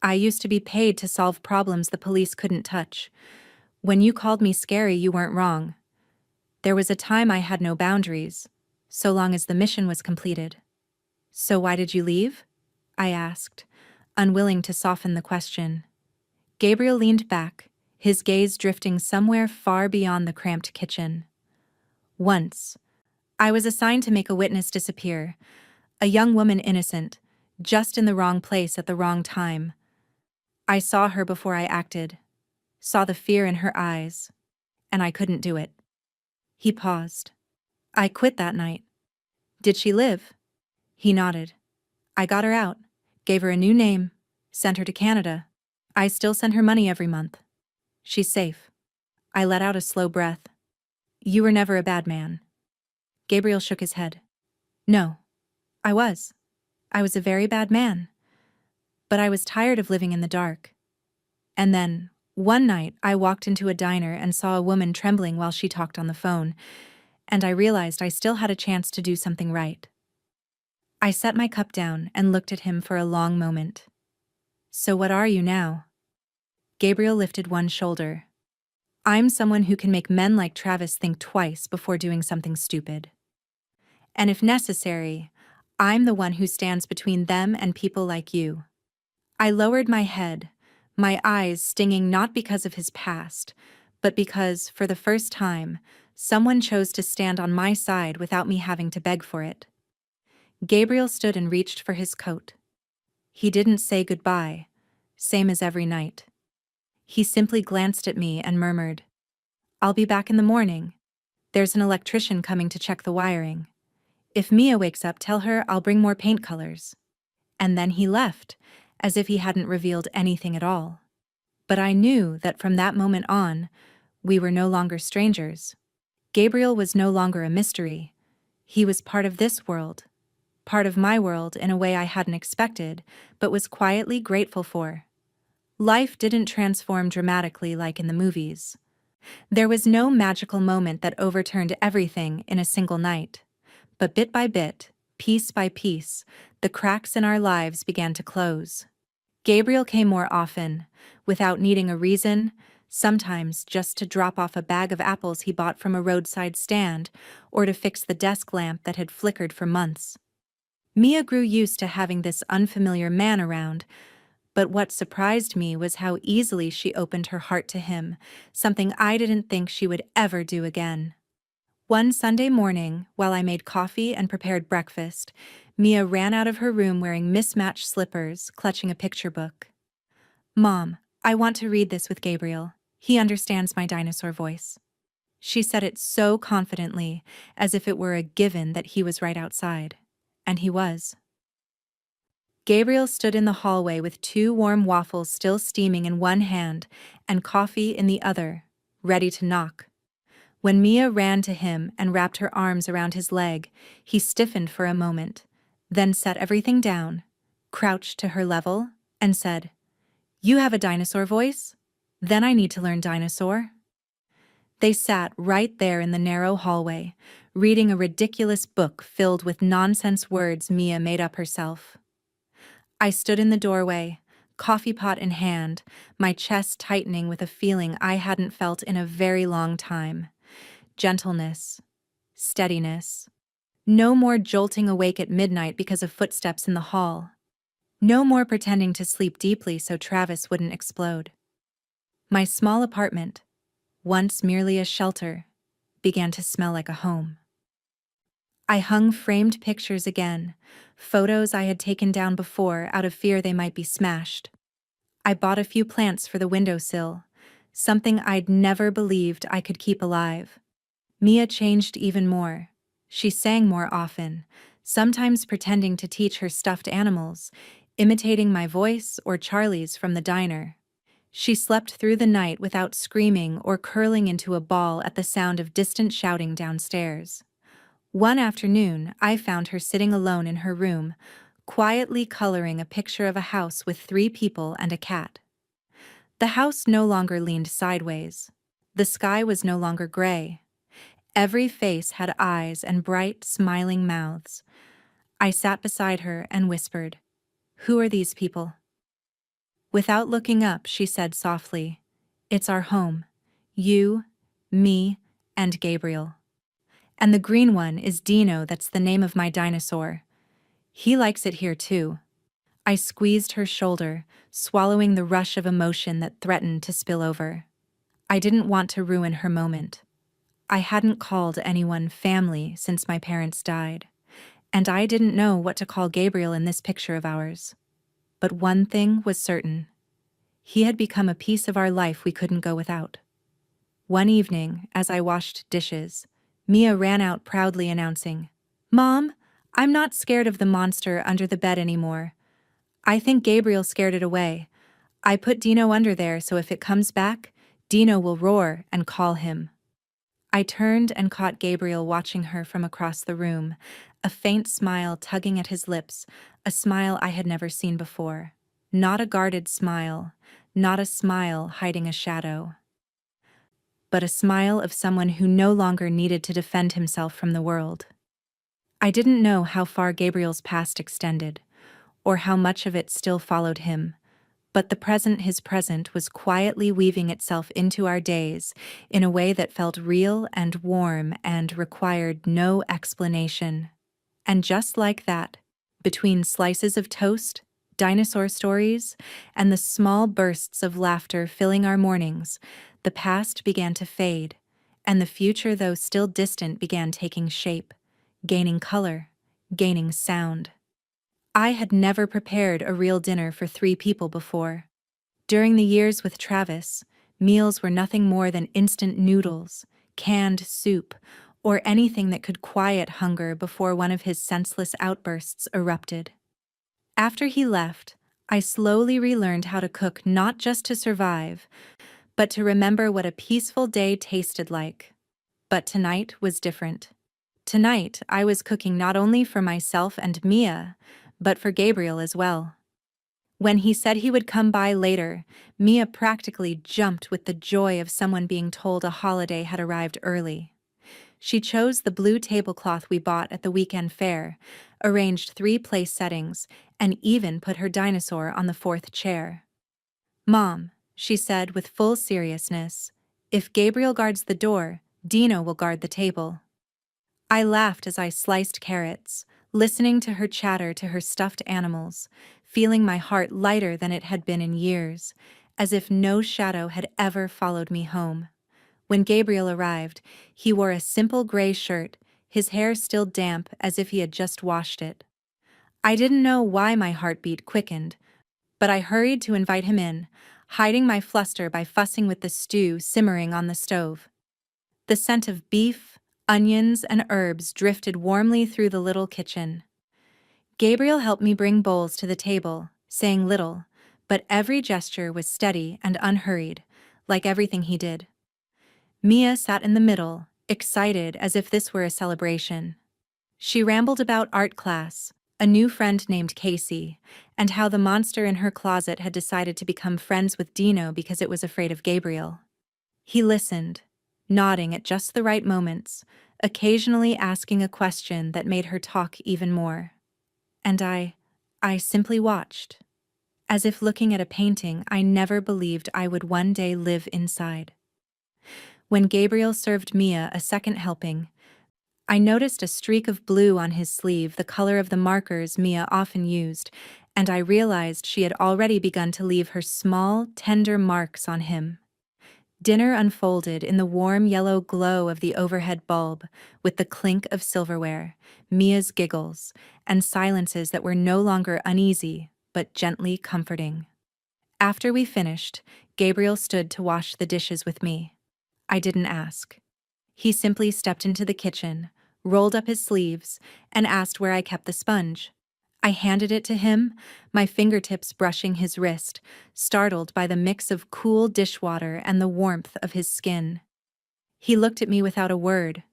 "I used to be paid to solve problems the police couldn't touch. When you called me scary, you weren't wrong. There was a time I had no boundaries, so long as the mission was completed." "So why did you leave?" I asked, unwilling to soften the question. Gabriel leaned back, his gaze drifting somewhere far beyond the cramped kitchen. "Once, I was assigned to make a witness disappear, a young woman innocent, just in the wrong place at the wrong time. I saw her before I acted, saw the fear in her eyes, and I couldn't do it." He paused. "I quit that night." "Did she live?" He nodded. "I got her out, gave her a new name, sent her to Canada." I still send her money every month. She's safe. I let out a slow breath. You were never a bad man. Gabriel shook his head. No, I was. I was a very bad man. But I was tired of living in the dark. And then, one night, I walked into a diner and saw a woman trembling while she talked on the phone, and I realized I still had a chance to do something right. I set my cup down and looked at him for a long moment. So what are you now? Gabriel lifted one shoulder. I'm someone who can make men like Travis think twice before doing something stupid. And if necessary, I'm the one who stands between them and people like you. I lowered my head, my eyes stinging not because of his past, but because, for the first time, someone chose to stand on my side without me having to beg for it. Gabriel stood and reached for his coat. He didn't say goodbye, same as every night. He simply glanced at me and murmured, I'll be back in the morning. There's an electrician coming to check the wiring. If Mia wakes up, tell her I'll bring more paint colors. And then he left, as if he hadn't revealed anything at all. But I knew that from that moment on, we were no longer strangers. Gabriel was no longer a mystery. He was part of this world, part of my world in a way I hadn't expected, but was quietly grateful for. Life didn't transform dramatically like in the movies. There was no magical moment that overturned everything in a single night. But bit by bit, piece by piece, the cracks in our lives began to close. Gabriel came more often, without needing a reason, sometimes just to drop off a bag of apples he bought from a roadside stand, or to fix the desk lamp that had flickered for months. Mia grew used to having this unfamiliar man around, but what surprised me was how easily she opened her heart to him, something I didn't think she would ever do again. One Sunday morning, while I made coffee and prepared breakfast, Mia ran out of her room wearing mismatched slippers, clutching a picture book. Mom, I want to read this with Gabriel. He understands my dinosaur voice. She said it so confidently, as if it were a given that he was right outside. And he was. Gabriel stood in the hallway with 2 warm waffles still steaming in one hand and coffee in the other, ready to knock. When Mia ran to him and wrapped her arms around his leg, he stiffened for a moment, then set everything down, crouched to her level, and said, You have a dinosaur voice? Then I need to learn dinosaur. They sat right there in the narrow hallway, reading a ridiculous book filled with nonsense words Mia made up herself. I stood in the doorway, coffee pot in hand, my chest tightening with a feeling I hadn't felt in a very long time. Gentleness, steadiness. No more jolting awake at midnight because of footsteps in the hall. No more pretending to sleep deeply so Travis wouldn't explode. My small apartment, once merely a shelter, began to smell like a home. I hung framed pictures again, photos I had taken down before out of fear they might be smashed. I bought a few plants for the windowsill, something I'd never believed I could keep alive. Mia changed even more. She sang more often, sometimes pretending to teach her stuffed animals, imitating my voice or Charlie's from the diner. She slept through the night without screaming or curling into a ball at the sound of distant shouting downstairs. One afternoon, I found her sitting alone in her room, quietly coloring a picture of a house with 3 people and a cat. The house no longer leaned sideways. The sky was no longer gray. Every face had eyes and bright, smiling mouths. I sat beside her and whispered, Who are these people? Without looking up, she said softly, It's our home. You, me, and Gabriel. And the green one is Dino, that's the name of my dinosaur. He likes it here too. I squeezed her shoulder, swallowing the rush of emotion that threatened to spill over. I didn't want to ruin her moment. I hadn't called anyone family since my parents died, and I didn't know what to call Gabriel in this picture of ours. But one thing was certain. He had become a piece of our life we couldn't go without. One evening, as I washed dishes, Mia ran out proudly announcing, Mom, I'm not scared of the monster under the bed anymore. I think Gabriel scared it away. I put Dino under there so if it comes back, Dino will roar and call him. I turned and caught Gabriel watching her from across the room, a faint smile tugging at his lips, a smile I had never seen before. Not a guarded smile, not a smile hiding a shadow, but a smile of someone who no longer needed to defend himself from the world. I didn't know how far Gabriel's past extended, or how much of it still followed him, but his present was quietly weaving itself into our days in a way that felt real and warm and required no explanation. And just like that, between slices of toast, dinosaur stories, and the small bursts of laughter filling our mornings, the past began to fade, and the future, though still distant, began taking shape, gaining color, gaining sound. I had never prepared a real dinner for 3 people before. During the years with Travis, meals were nothing more than instant noodles, canned soup, or anything that could quiet hunger before one of his senseless outbursts erupted. After he left, I slowly relearned how to cook not just to survive, but to remember what a peaceful day tasted like. But tonight was different. Tonight, I was cooking not only for myself and Mia, but for Gabriel as well. When he said he would come by later, Mia practically jumped with the joy of someone being told a holiday had arrived early. She chose the blue tablecloth we bought at the weekend fair, arranged 3 place settings, and even put her dinosaur on the 4th chair. "Mom," she said with full seriousness, "if Gabriel guards the door, Dino will guard the table." I laughed as I sliced carrots, listening to her chatter to her stuffed animals, feeling my heart lighter than it had been in years, as if no shadow had ever followed me home. When Gabriel arrived, he wore a simple gray shirt, his hair still damp as if he had just washed it. I didn't know why my heartbeat quickened, but I hurried to invite him in, hiding my fluster by fussing with the stew simmering on the stove. The scent of beef, onions, and herbs drifted warmly through the little kitchen. Gabriel helped me bring bowls to the table, saying little, but every gesture was steady and unhurried, like everything he did. Mia sat in the middle, excited as if this were a celebration. She rambled about art class, a new friend named Casey, and how the monster in her closet had decided to become friends with Dino because it was afraid of Gabriel. He listened, nodding at just the right moments, occasionally asking a question that made her talk even more. And I simply watched, as if looking at a painting I never believed I would one day live inside. When Gabriel served Mia a second helping, I noticed a streak of blue on his sleeve, the color of the markers Mia often used, and I realized she had already begun to leave her small, tender marks on him. Dinner unfolded in the warm yellow glow of the overhead bulb, with the clink of silverware, Mia's giggles, and silences that were no longer uneasy, but gently comforting. After we finished, Gabriel stood to wash the dishes with me. I didn't ask. He simply stepped into the kitchen, rolled up his sleeves, and asked where I kept the sponge. I handed it to him, my fingertips brushing his wrist, startled by the mix of cool dishwater and the warmth of his skin. He looked at me without a word,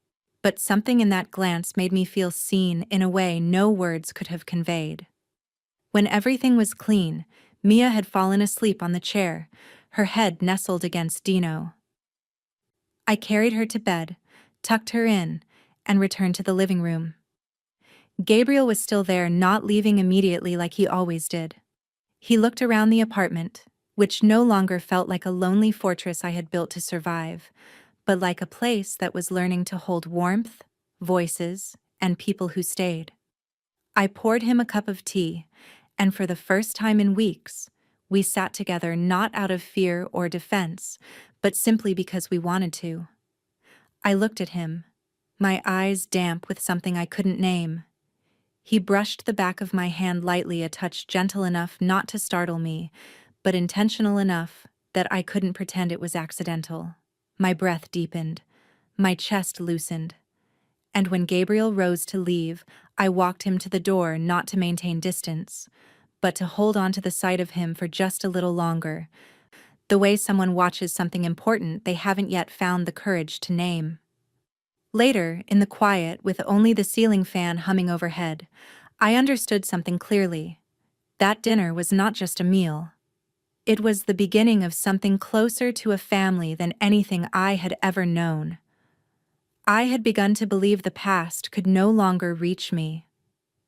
but something in that glance made me feel seen in a way no words could have conveyed. When everything was clean, Mia had fallen asleep on the chair, her head nestled against Dino. I carried her to bed, tucked her in, and returned to the living room. Gabriel was still there, not leaving immediately like he always did. He looked around the apartment, which no longer felt like a lonely fortress I had built to survive, but like a place that was learning to hold warmth, voices, and people who stayed. I poured him a cup of tea, and for the first time in weeks, we sat together not out of fear or defense, but simply because we wanted to. I looked at him, my eyes damp with something I couldn't name. He brushed the back of my hand lightly, a touch gentle enough not to startle me, but intentional enough that I couldn't pretend it was accidental. My breath deepened, my chest loosened, and when Gabriel rose to leave, I walked him to the door, not to maintain distance, but to hold on to the sight of him for just a little longer, the way someone watches something important they haven't yet found the courage to name. Later, in the quiet, with only the ceiling fan humming overhead, I understood something clearly. That dinner was not just a meal. It was the beginning of something closer to a family than anything I had ever known. I had begun to believe the past could no longer reach me.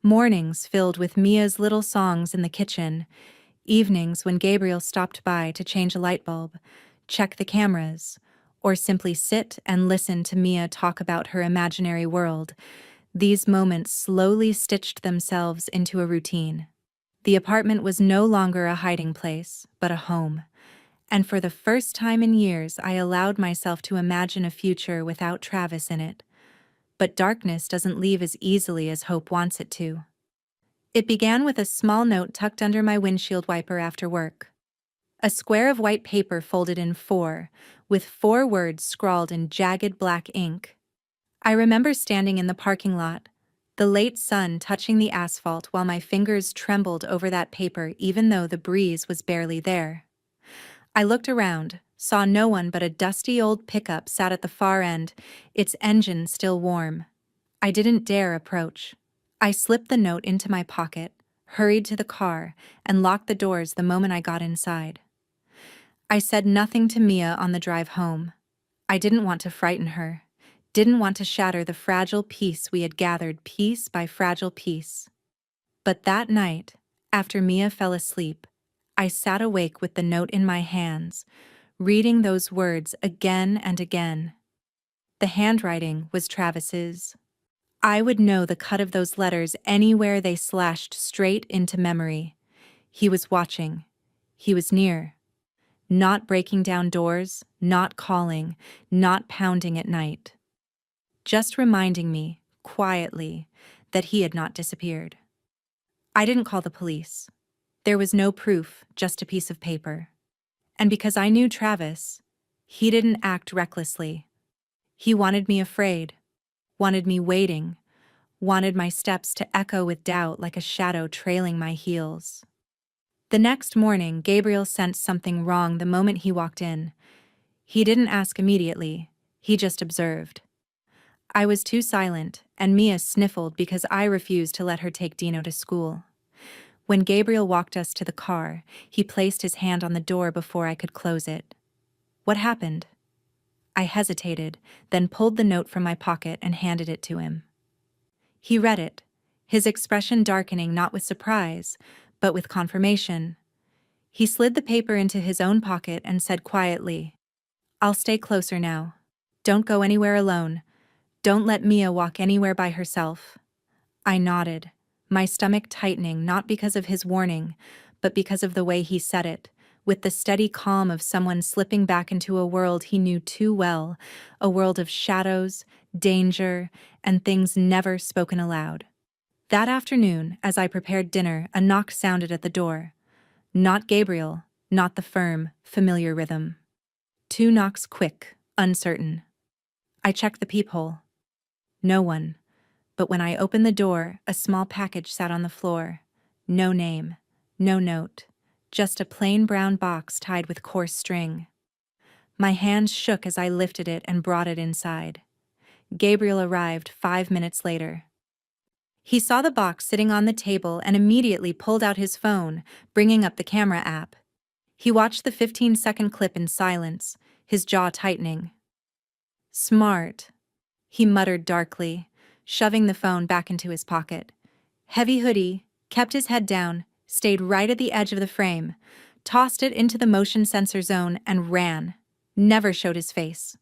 Mornings filled with Mia's little songs in the kitchen, evenings when Gabriel stopped by to change a light bulb, check the cameras, or simply sit and listen to Mia talk about her imaginary world. These moments slowly stitched themselves into a routine. The apartment was no longer a hiding place, but a home. And for the first time in years, I allowed myself to imagine a future without Travis in it. But darkness doesn't leave as easily as hope wants it to. It began with a small note tucked under my windshield wiper after work. A square of white paper folded in four, with 4 words scrawled in jagged black ink. I remember standing in the parking lot, the late sun touching the asphalt while my fingers trembled over that paper even though the breeze was barely there. I looked around, saw no one but a dusty old pickup sat at the far end, its engine still warm. I didn't dare approach. I slipped the note into my pocket, hurried to the car, and locked the doors the moment I got inside. I said nothing to Mia on the drive home. I didn't want to frighten her, didn't want to shatter the fragile peace we had gathered piece by fragile piece. But that night, after Mia fell asleep, I sat awake with the note in my hands, reading those words again and again. The handwriting was Travis's. I would know the cut of those letters anywhere they slashed straight into memory. He was watching. He was near. Not breaking down doors, not calling, not pounding at night. Just reminding me, quietly, that he had not disappeared. I didn't call the police. There was no proof, just a piece of paper. And because I knew Travis, he didn't act recklessly. He wanted me afraid, wanted me waiting, wanted my steps to echo with doubt like a shadow trailing my heels. The next morning, Gabriel sensed something wrong the moment he walked in. He didn't ask immediately, he just observed. I was too silent, and Mia sniffled because I refused to let her take Dino to school. When Gabriel walked us to the car, he placed his hand on the door before I could close it. What happened? I hesitated, then pulled the note from my pocket and handed it to him. He read it, his expression darkening not with surprise, but with confirmation. He slid the paper into his own pocket and said quietly, "I'll stay closer now. Don't go anywhere alone. Don't let Mia walk anywhere by herself." I nodded, my stomach tightening not because of his warning, but because of the way he said it, with the steady calm of someone slipping back into a world he knew too well, a world of shadows, danger, and things never spoken aloud. That afternoon, as I prepared dinner, a knock sounded at the door. Not Gabriel, not the firm, familiar rhythm. 2 knocks quick, uncertain. I checked the peephole. No one. But when I opened the door, a small package sat on the floor. No name, no note, just a plain brown box tied with coarse string. My hands shook as I lifted it and brought it inside. Gabriel arrived 5 minutes later. He saw the box sitting on the table and immediately pulled out his phone, bringing up the camera app. He watched the 15-second clip in silence, his jaw tightening. "Smart," he muttered darkly, shoving the phone back into his pocket. Heavy hoodie, kept his head down, stayed right at the edge of the frame, tossed it into the motion sensor zone and ran. Never showed his face.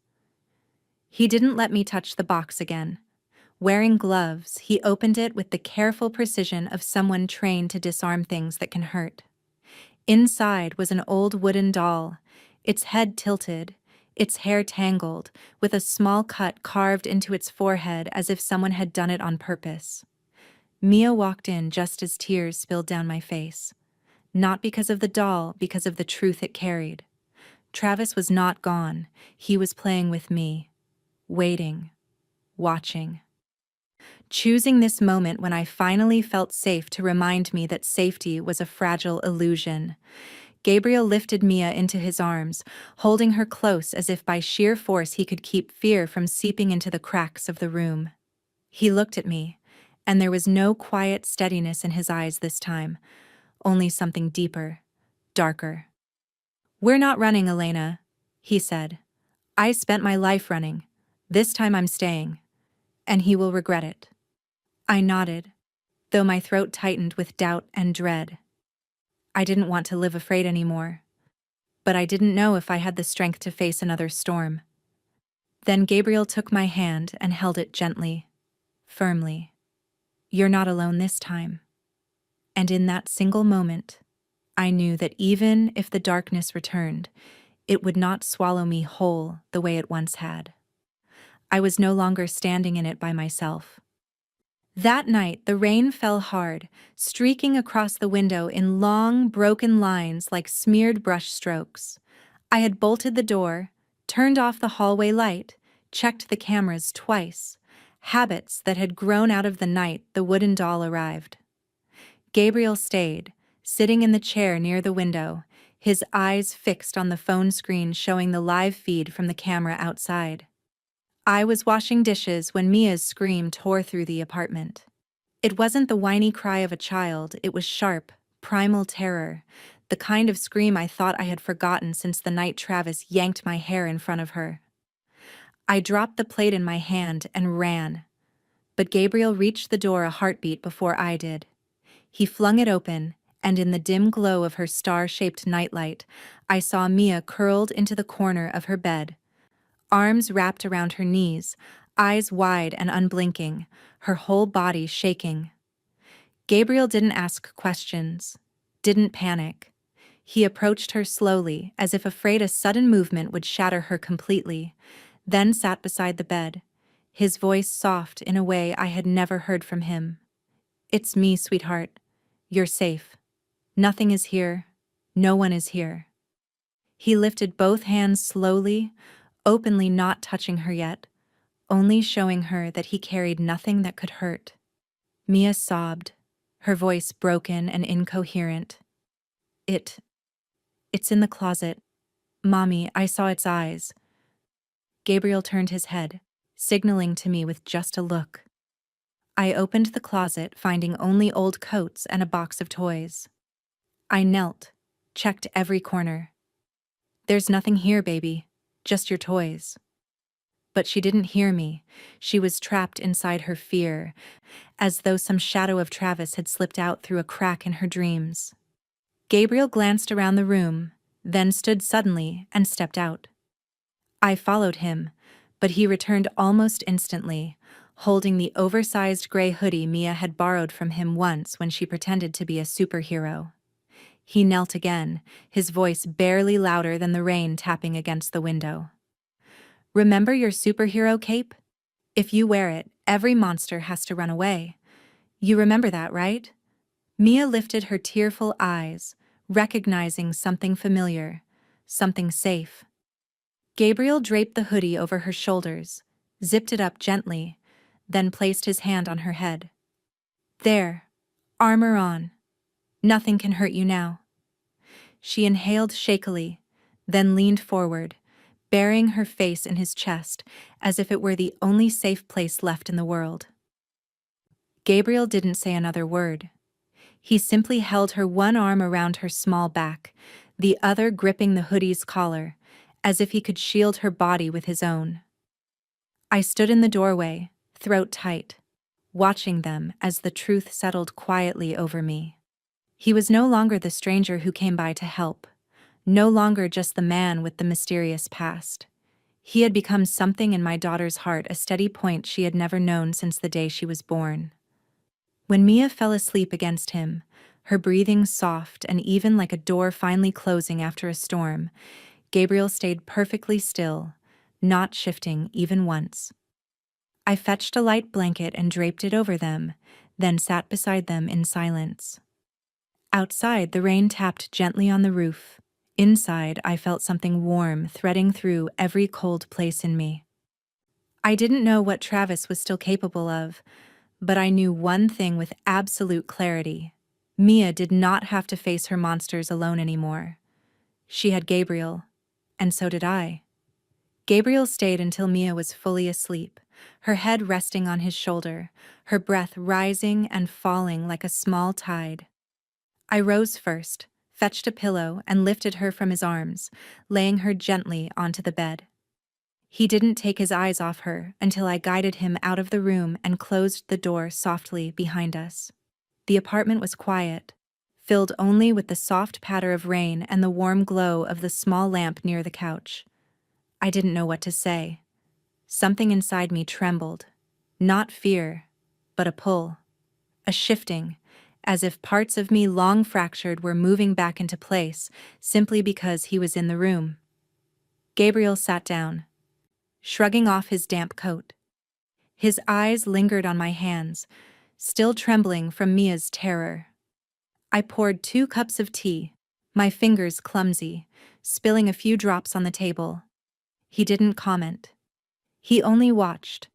He didn't let me touch the box again. Wearing gloves, he opened it with the careful precision of someone trained to disarm things that can hurt. Inside was an old wooden doll, its head tilted, its hair tangled, with a small cut carved into its forehead as if someone had done it on purpose. Mia walked in just as tears spilled down my face. Not because of the doll, because of the truth it carried. Travis was not gone. He was playing with me, waiting, watching. choosing this moment when I finally felt safe to remind me that safety was a fragile illusion. Gabriel lifted Mia into his arms, holding her close as if by sheer force he could keep fear from seeping into the cracks of the room. He looked at me, and there was no quiet steadiness in his eyes this time, only something deeper, darker. "We're not running, Elena," he said. "I spent my life running. This time I'm staying. And he will regret it." I nodded, though my throat tightened with doubt and dread. I didn't want to live afraid anymore, but I didn't know if I had the strength to face another storm. Then Gabriel took my hand and held it gently, firmly. "You're not alone this time." And in that single moment, I knew that even if the darkness returned, it would not swallow me whole the way it once had. I was no longer standing in it by myself. That night, the rain fell hard, streaking across the window in long, broken lines like smeared brush strokes. I had bolted the door, turned off the hallway light, checked the cameras twice, habits that had grown out of the night the wooden doll arrived. Gabriel stayed, sitting in the chair near the window, his eyes fixed on the phone screen showing the live feed from the camera outside. I was washing dishes when Mia's scream tore through the apartment. It wasn't the whiny cry of a child, it was sharp, primal terror, the kind of scream I thought I had forgotten since the night Travis yanked my hair in front of her. I dropped the plate in my hand and ran. But Gabriel reached the door a heartbeat before I did. He flung it open, and in the dim glow of her star-shaped nightlight, I saw Mia curled into the corner of her bed, arms wrapped around her knees, eyes wide and unblinking, her whole body shaking. Gabriel didn't ask questions, didn't panic. He approached her slowly, as if afraid a sudden movement would shatter her completely, then sat beside the bed, his voice soft in a way I had never heard from him. "It's me, sweetheart. You're safe. Nothing is here. No one is here." He lifted both hands slowly, openly not touching her yet, only showing her that he carried nothing that could hurt. Mia sobbed, her voice broken and incoherent. It's in the closet. Mommy, I saw its eyes." Gabriel turned his head, signaling to me with just a look. I opened the closet, finding only old coats and a box of toys. I knelt, checked every corner. "There's nothing here, baby. Just your toys." But she didn't hear me. She was trapped inside her fear, as though some shadow of Travis had slipped out through a crack in her dreams. Gabriel glanced around the room, then stood suddenly and stepped out. I followed him, but he returned almost instantly, holding the oversized gray hoodie Mia had borrowed from him once when she pretended to be a superhero. He knelt again, his voice barely louder than the rain tapping against the window. "Remember your superhero cape? If you wear it, every monster has to run away. You remember that, right?" Mia lifted her tearful eyes, recognizing something familiar, something safe. Gabriel draped the hoodie over her shoulders, zipped it up gently, then placed his hand on her head. "There, armor on. Nothing can hurt you now." She inhaled shakily, then leaned forward, burying her face in his chest as if it were the only safe place left in the world. Gabriel didn't say another word. He simply held her one arm around her small back, the other gripping the hoodie's collar, as if he could shield her body with his own. I stood in the doorway, throat tight, watching them as the truth settled quietly over me. He was no longer the stranger who came by to help, no longer just the man with the mysterious past. He had become something in my daughter's heart, a steady point she had never known since the day she was born. When Mia fell asleep against him, her breathing soft and even like a door finally closing after a storm, Gabriel stayed perfectly still, not shifting even once. I fetched a light blanket and draped it over them, then sat beside them in silence. Outside, the rain tapped gently on the roof. Inside, I felt something warm threading through every cold place in me. I didn't know what Travis was still capable of, But I knew one thing with absolute clarity. Mia did not have to face her monsters alone anymore. She had Gabriel, and so did I. Gabriel stayed until Mia was fully asleep, her head resting on his shoulder, her breath rising and falling like a small tide. I rose first, fetched a pillow, and lifted her from his arms, laying her gently onto the bed. He didn't take his eyes off her until I guided him out of the room and closed the door softly behind us. The apartment was quiet, filled only with the soft patter of rain and the warm glow of the small lamp near the couch. I didn't know what to say. Something inside me trembled. Not fear, but a pull. A shifting, as if parts of me long fractured were moving back into place simply because he was in the room. Gabriel sat down, shrugging off his damp coat. His eyes lingered on my hands, still trembling from Mia's terror. I poured 2 cups of tea, my fingers clumsy, spilling a few drops on the table. He didn't comment. He only watched,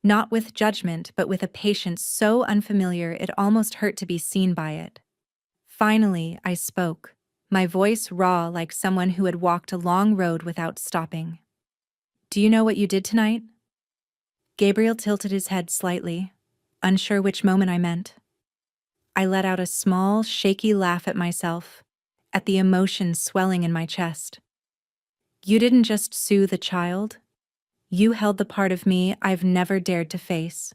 not with judgment but with a patience so unfamiliar it almost hurt to be seen by it. Finally, I spoke, my voice raw like someone who had walked a long road without stopping. "Do you know what you did tonight?" Gabriel tilted his head slightly, unsure which moment I meant. I let out a small, shaky laugh at myself, at the emotion swelling in my chest. "You didn't just soothe a child. You held the part of me I've never dared to face.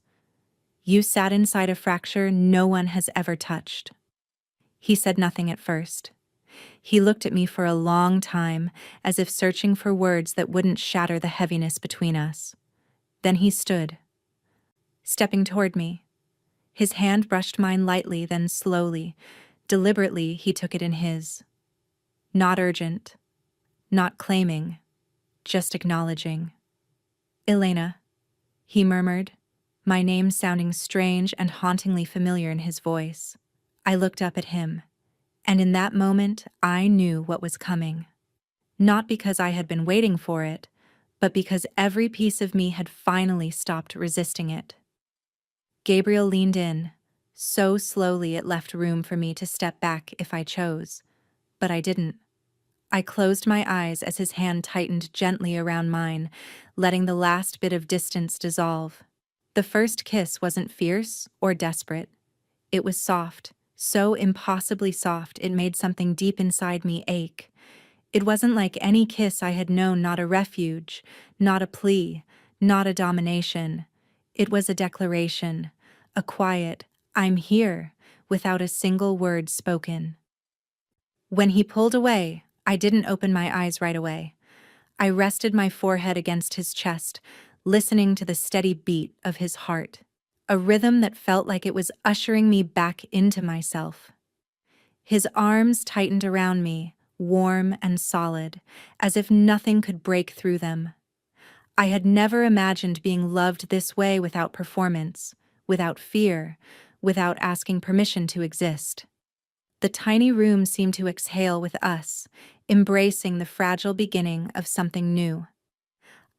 You sat inside a fracture no one has ever touched." He said nothing at first. He looked at me for a long time, as if searching for words that wouldn't shatter the heaviness between us. Then he stood, stepping toward me. His hand brushed mine lightly, then slowly, deliberately he took it in his. Not urgent, not claiming, just acknowledging. "Elena," he murmured, my name sounding strange and hauntingly familiar in his voice. I looked up at him, and in that moment I knew what was coming. Not because I had been waiting for it, but because every piece of me had finally stopped resisting it. Gabriel leaned in, so slowly it left room for me to step back if I chose, but I didn't. I closed my eyes as his hand tightened gently around mine, letting the last bit of distance dissolve. The first kiss wasn't fierce or desperate. It was soft, so impossibly soft it made something deep inside me ache. It wasn't like any kiss I had known, not a refuge, not a plea, not a domination. It was a declaration, a quiet, "I'm here," without a single word spoken. When he pulled away, I didn't open my eyes right away. I rested my forehead against his chest, listening to the steady beat of his heart, a rhythm that felt like it was ushering me back into myself. His arms tightened around me, warm and solid, as if nothing could break through them. I had never imagined being loved this way without performance, without fear, without asking permission to exist. The tiny room seemed to exhale with us, embracing the fragile beginning of something new.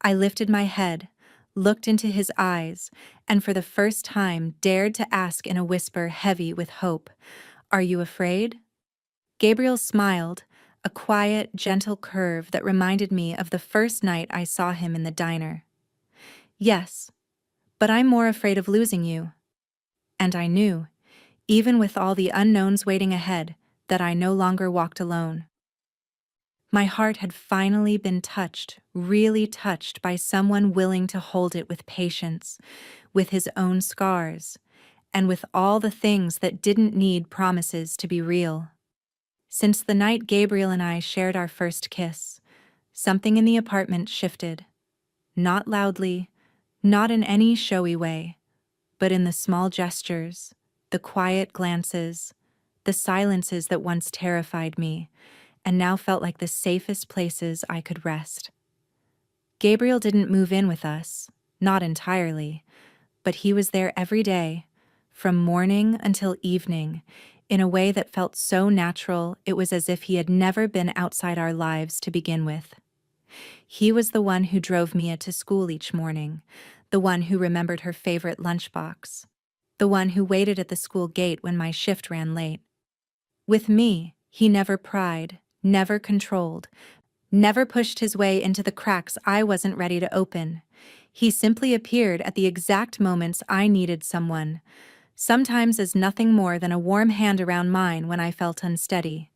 I lifted my head, looked into his eyes, and for the first time dared to ask in a whisper heavy with hope, "Are you afraid?" Gabriel smiled, a quiet, gentle curve that reminded me of the first night I saw him in the diner. "Yes, but I'm more afraid of losing you." And I knew, even with all the unknowns waiting ahead, that I no longer walked alone. My heart had finally been touched, really touched by someone willing to hold it with patience, with his own scars, and with all the things that didn't need promises to be real. Since the night Gabriel and I shared our first kiss, something in the apartment shifted. Not loudly, not in any showy way, but in the small gestures, the quiet glances, the silences that once terrified me, and now felt like the safest places I could rest. Gabriel didn't move in with us, not entirely, but he was there every day, from morning until evening, in a way that felt so natural it was as if he had never been outside our lives to begin with. He was the one who drove Mia to school each morning, the one who remembered her favorite lunchbox, the one who waited at the school gate when my shift ran late. With me, he never pried, never controlled, never pushed his way into the cracks I wasn't ready to open. He simply appeared at the exact moments I needed someone, sometimes as nothing more than a warm hand around mine when I felt unsteady,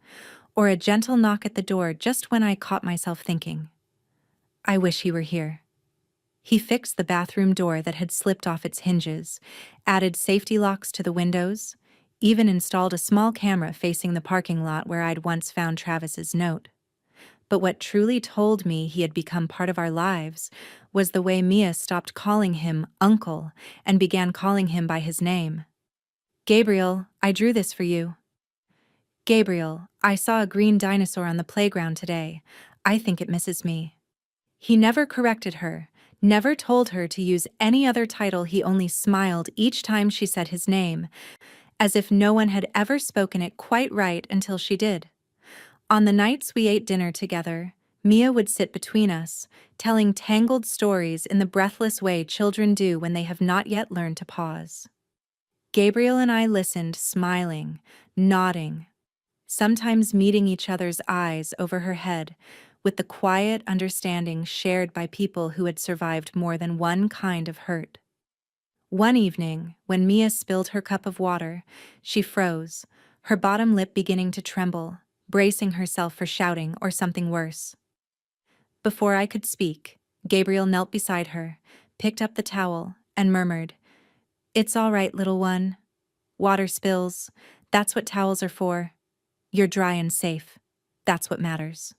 or a gentle knock at the door just when I caught myself thinking, I wish he were here. He fixed the bathroom door that had slipped off its hinges, added safety locks to the windows, even installed a small camera facing the parking lot where I'd once found Travis's note. But what truly told me he had become part of our lives was the way Mia stopped calling him uncle and began calling him by his name. Gabriel, I drew this for you. Gabriel, I saw a green dinosaur on the playground today. I think it misses me. He never corrected her, never told her to use any other title. He only smiled each time she said his name, as if no one had ever spoken it quite right until she did. On the nights we ate dinner together, Mia would sit between us, telling tangled stories in the breathless way children do when they have not yet learned to pause. Gabriel and I listened, smiling, nodding, sometimes meeting each other's eyes over her head, with the quiet understanding shared by people who had survived more than one kind of hurt. One evening, when Mia spilled her cup of water, she froze, her bottom lip beginning to tremble, bracing herself for shouting or something worse. Before I could speak, Gabriel knelt beside her, picked up the towel, and murmured, "It's all right, little one. Water spills. That's what towels are for. You're dry and safe. That's what matters."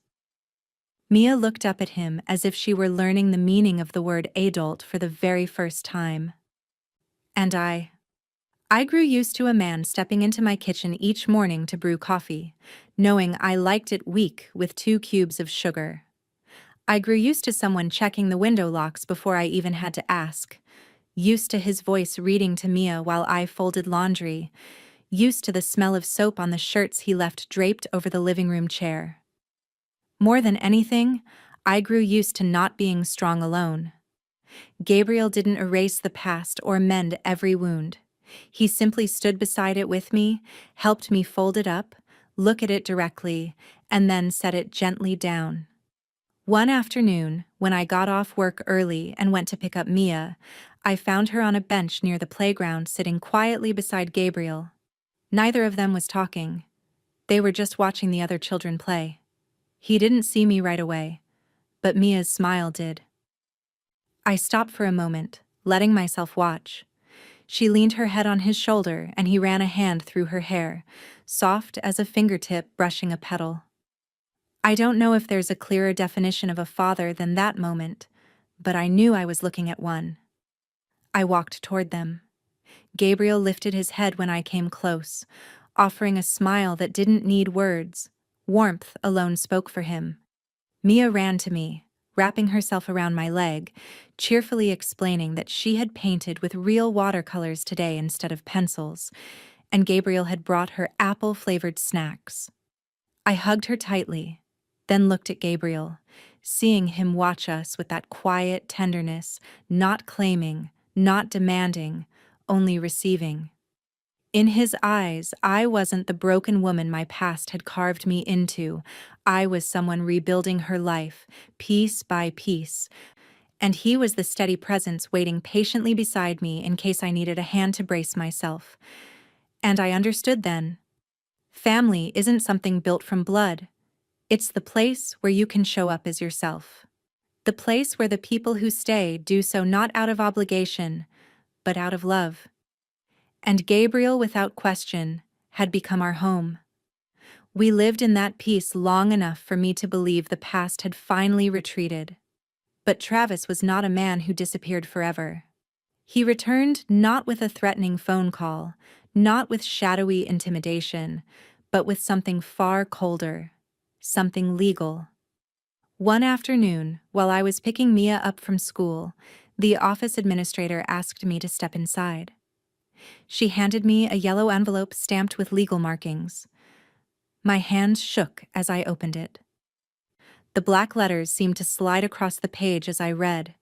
Mia looked up at him as if she were learning the meaning of the word adult for the very first time. And I grew used to a man stepping into my kitchen each morning to brew coffee, knowing I liked it weak with 2 cubes of sugar. I grew used to someone checking the window locks before I even had to ask, used to his voice reading to Mia while I folded laundry, used to the smell of soap on the shirts he left draped over the living room chair. More than anything, I grew used to not being strong alone. Gabriel didn't erase the past or mend every wound. He simply stood beside it with me, helped me fold it up, look at it directly, and then set it gently down. One afternoon, when I got off work early and went to pick up Mia, I found her on a bench near the playground sitting quietly beside Gabriel. Neither of them was talking. They were just watching the other children play. He didn't see me right away, but Mia's smile did. I stopped for a moment, letting myself watch. She leaned her head on his shoulder and he ran a hand through her hair, soft as a fingertip brushing a petal. I don't know if there's a clearer definition of a father than that moment, but I knew I was looking at one. I walked toward them. Gabriel lifted his head when I came close, offering a smile that didn't need words. Warmth alone spoke for him. Mia ran to me, wrapping herself around my leg, cheerfully explaining that she had painted with real watercolors today instead of pencils, and Gabriel had brought her apple-flavored snacks. I hugged her tightly, then looked at Gabriel, seeing him watch us with that quiet tenderness, not claiming, not demanding, only receiving. In his eyes, I wasn't the broken woman my past had carved me into. I was someone rebuilding her life, piece by piece, and he was the steady presence waiting patiently beside me in case I needed a hand to brace myself. And I understood then. Family isn't something built from blood. It's the place where you can show up as yourself. The place where the people who stay do so not out of obligation, but out of love. And Gabriel, without question, had become our home. We lived in that peace long enough for me to believe the past had finally retreated. But Travis was not a man who disappeared forever. He returned not with a threatening phone call, not with shadowy intimidation, but with something far colder, something legal. One afternoon, while I was picking Mia up from school, the office administrator asked me to step inside. She handed me a yellow envelope stamped with legal markings. My hand shook as I opened it. The black letters seemed to slide across the page as I read.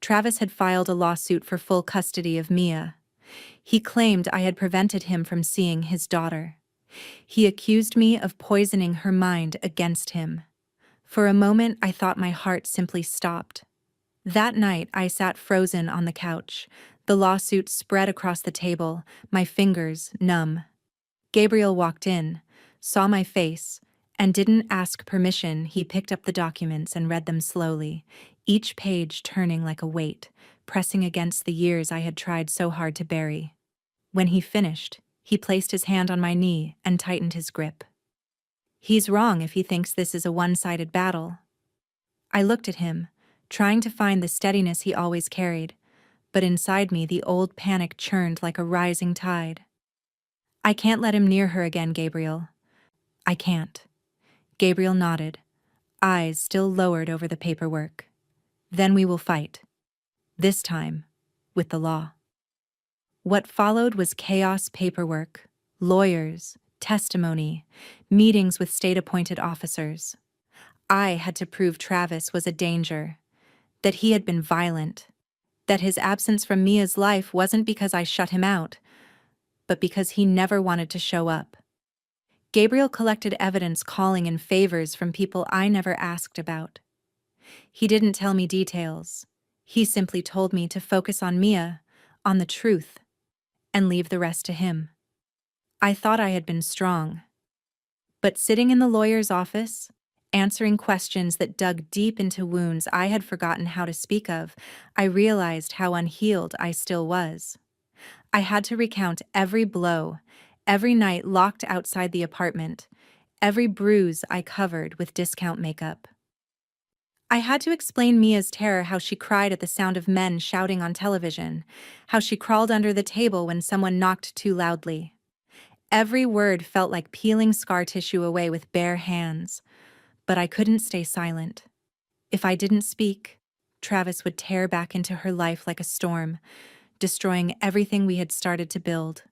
Travis had filed a lawsuit for full custody of Mia. He claimed I had prevented him from seeing his daughter. He accused me of poisoning her mind against him. For a moment, I thought my heart simply stopped. That night, I sat frozen on the couch, the lawsuit spread across the table, my fingers numb. Gabriel walked in, saw my face, and didn't ask permission. He picked up the documents and read them slowly, each page turning like a weight, pressing against the years I had tried so hard to bury. When he finished, he placed his hand on my knee and tightened his grip. "He's wrong if he thinks this is a one-sided battle." I looked at him, trying to find the steadiness he always carried, but inside me the old panic churned like a rising tide. "I can't let him near her again, Gabriel. I can't." Gabriel nodded, eyes still lowered over the paperwork. "Then we will fight. This time, with the law." What followed was chaos paperwork, lawyers, testimony, meetings with state-appointed officers. I had to prove Travis was a danger, that he had been violent, that his absence from Mia's life wasn't because I shut him out, but because he never wanted to show up. Gabriel collected evidence calling in favors from people I never asked about. He didn't tell me details. He simply told me to focus on Mia, on the truth, and leave the rest to him. I thought I had been strong. But sitting in the lawyer's office, answering questions that dug deep into wounds I had forgotten how to speak of, I realized how unhealed I still was. I had to recount every blow, every night locked outside the apartment, every bruise I covered with discount makeup. I had to explain Mia's terror, how she cried at the sound of men shouting on television, how she crawled under the table when someone knocked too loudly. Every word felt like peeling scar tissue away with bare hands, but I couldn't stay silent. If I didn't speak, Travis would tear back into her life like a storm, destroying everything we had started to build.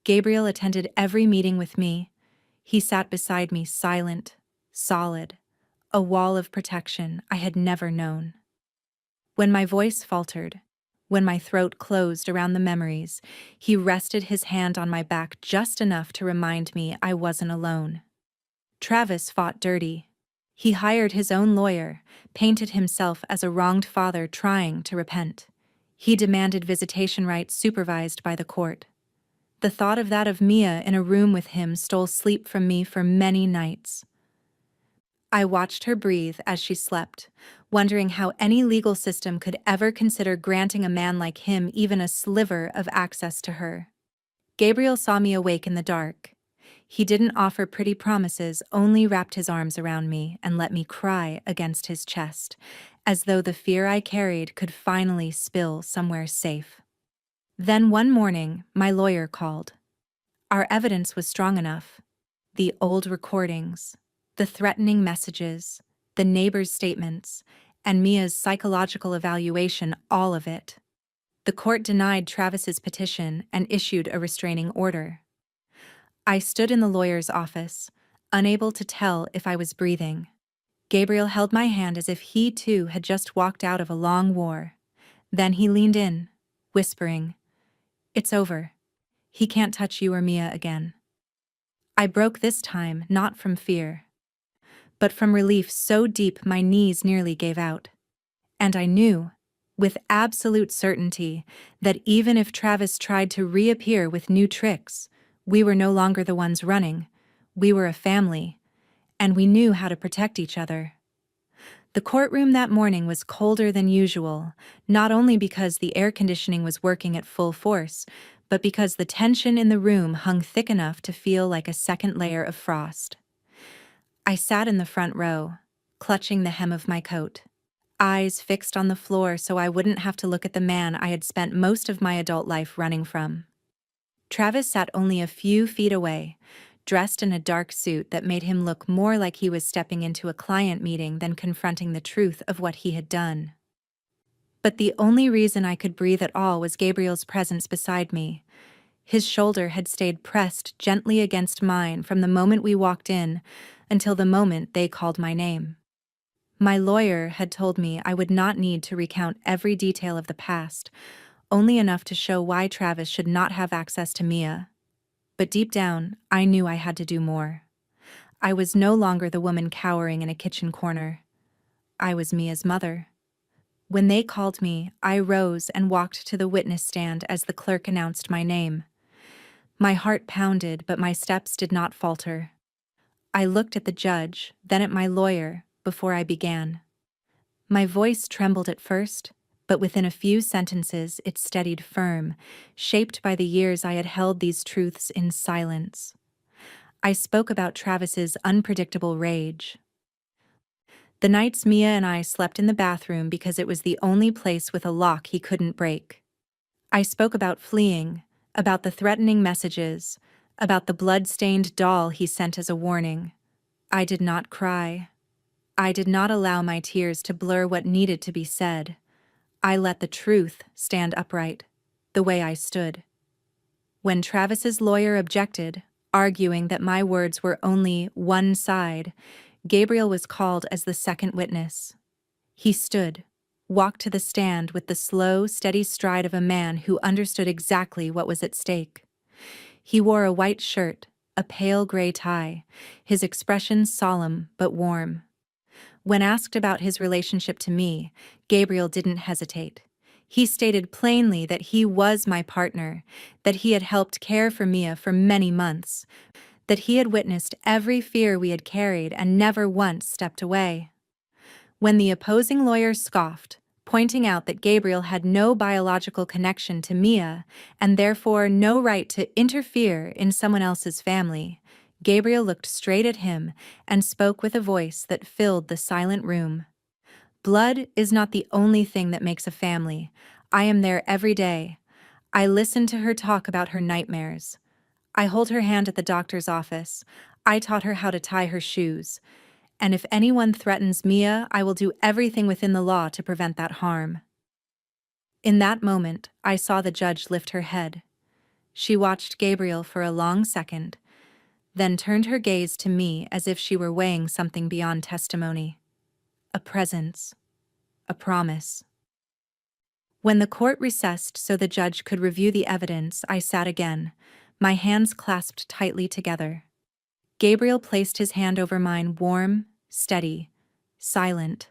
Gabriel attended every meeting with me. He sat beside me, silent, solid, a wall of protection I had never known. When my voice faltered, when my throat closed around the memories, he rested his hand on my back just enough to remind me I wasn't alone. Travis fought dirty. He hired his own lawyer, painted himself as a wronged father trying to repent. He demanded visitation rights supervised by the court. The thought of that of Mia in a room with him stole sleep from me for many nights. I watched her breathe as she slept, wondering how any legal system could ever consider granting a man like him even a sliver of access to her. Gabriel saw me awake in the dark. He didn't offer pretty promises, only wrapped his arms around me and let me cry against his chest, as though the fear I carried could finally spill somewhere safe. Then one morning, my lawyer called. Our evidence was strong enough. The old recordings, the threatening messages, the neighbors' statements, and Mia's psychological evaluation, all of it. The court denied Travis's petition and issued a restraining order. I stood in the lawyer's office, unable to tell if I was breathing. Gabriel held my hand as if he too had just walked out of a long war. Then he leaned in, whispering, "It's over. He can't touch you or Mia again." I broke this time, not from fear, but from relief so deep my knees nearly gave out. And I knew, with absolute certainty, that even if Travis tried to reappear with new tricks, we were no longer the ones running. We were a family, and we knew how to protect each other. The courtroom that morning was colder than usual, not only because the air conditioning was working at full force, but because the tension in the room hung thick enough to feel like a second layer of frost. I sat in the front row, clutching the hem of my coat, eyes fixed on the floor so I wouldn't have to look at the man I had spent most of my adult life running from. Travis sat only a few feet away, dressed in a dark suit that made him look more like he was stepping into a client meeting than confronting the truth of what he had done. But the only reason I could breathe at all was Gabriel's presence beside me. His shoulder had stayed pressed gently against mine from the moment we walked in until the moment they called my name. My lawyer had told me I would not need to recount every detail of the past, only enough to show why Travis should not have access to Mia. But deep down, I knew I had to do more. I was no longer the woman cowering in a kitchen corner. I was Mia's mother. When they called me, I rose and walked to the witness stand as the clerk announced my name. My heart pounded, but my steps did not falter. I looked at the judge, then at my lawyer, before I began. My voice trembled at first, but within a few sentences it steadied firm, shaped by the years I had held these truths in silence. I spoke about Travis's unpredictable rage. The nights Mia and I slept in the bathroom because it was the only place with a lock he couldn't break. I spoke about fleeing, about the threatening messages, about the blood-stained doll he sent as a warning. I did not cry. I did not allow my tears to blur what needed to be said. I let the truth stand upright, the way I stood. When Travis's lawyer objected, arguing that my words were only one side, Gabriel was called as the second witness. He stood, walked to the stand with the slow, steady stride of a man who understood exactly what was at stake. He wore a white shirt, a pale gray tie, his expression solemn but warm. When asked about his relationship to me, Gabriel didn't hesitate. He stated plainly that he was my partner, that he had helped care for Mia for many months, that he had witnessed every fear we had carried and never once stepped away. When the opposing lawyer scoffed, pointing out that Gabriel had no biological connection to Mia and therefore no right to interfere in someone else's family, Gabriel looked straight at him and spoke with a voice that filled the silent room. Blood is not the only thing that makes a family. I am there every day. I listen to her talk about her nightmares. I hold her hand at the doctor's office. I taught her how to tie her shoes. And if anyone threatens Mia, I will do everything within the law to prevent that harm. In that moment, I saw the judge lift her head. She watched Gabriel for a long second, then turned her gaze to me as if she were weighing something beyond testimony. A presence. A promise. When the court recessed so the judge could review the evidence, I sat again, my hands clasped tightly together. Gabriel placed his hand over mine, warm, steady, silent.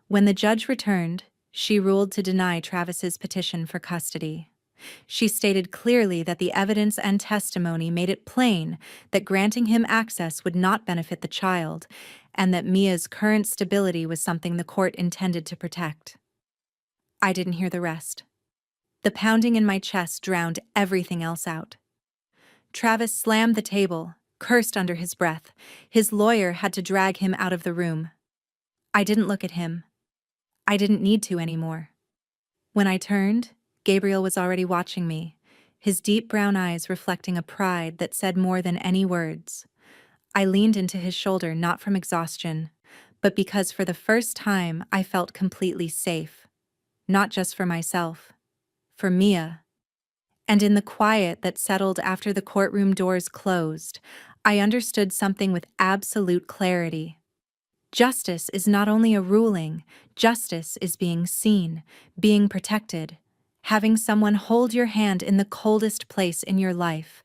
When the judge returned, she ruled to deny Travis's petition for custody. She stated clearly that the evidence and testimony made it plain that granting him access would not benefit the child, and that Mia's current stability was something the court intended to protect. I didn't hear the rest. The pounding in my chest drowned everything else out. Travis slammed the table, cursed under his breath. His lawyer had to drag him out of the room. I didn't look at him. I didn't need to anymore. When I turned, Gabriel was already watching me, his deep brown eyes reflecting a pride that said more than any words. I leaned into his shoulder not from exhaustion, but because for the first time I felt completely safe. Not just for myself, for Mia. And in the quiet that settled after the courtroom doors closed, I understood something with absolute clarity. Justice is not only a ruling, justice is being seen, being protected, having someone hold your hand in the coldest place in your life,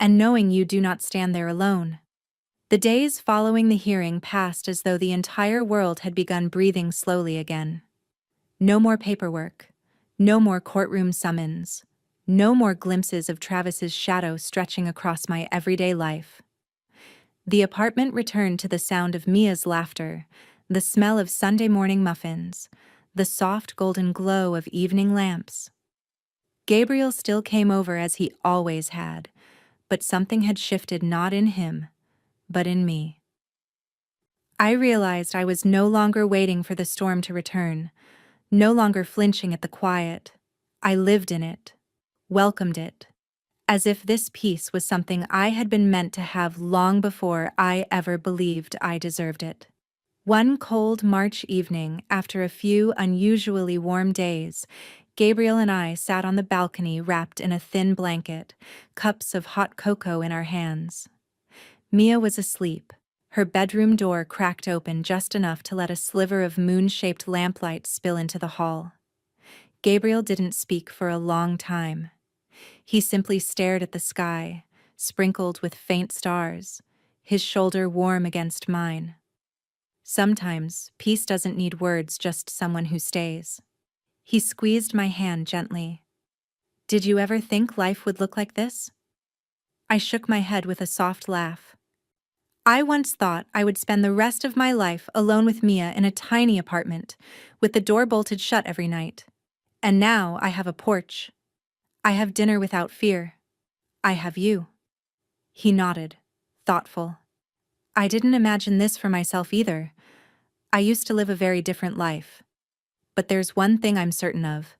and knowing you do not stand there alone. The days following the hearing passed as though the entire world had begun breathing slowly again. No more paperwork, no more courtroom summons, no more glimpses of Travis's shadow stretching across my everyday life. The apartment returned to the sound of Mia's laughter, the smell of Sunday morning muffins, the soft golden glow of evening lamps. Gabriel still came over as he always had, but something had shifted not in him, but in me. I realized I was no longer waiting for the storm to return, no longer flinching at the quiet. I lived in it, welcomed it, as if this peace was something I had been meant to have long before I ever believed I deserved it. One cold March evening, after a few unusually warm days, Gabriel and I sat on the balcony wrapped in a thin blanket, cups of hot cocoa in our hands. Mia was asleep, her bedroom door cracked open just enough to let a sliver of moon-shaped lamplight spill into the hall. Gabriel didn't speak for a long time. He simply stared at the sky, sprinkled with faint stars, his shoulder warm against mine. Sometimes, peace doesn't need words, just someone who stays. He squeezed my hand gently. Did you ever think life would look like this? I shook my head with a soft laugh. I once thought I would spend the rest of my life alone with Mia in a tiny apartment, with the door bolted shut every night. And now I have a porch. I have dinner without fear. I have you. He nodded, thoughtful. I didn't imagine this for myself either. I used to live a very different life. But there's one thing I'm certain of.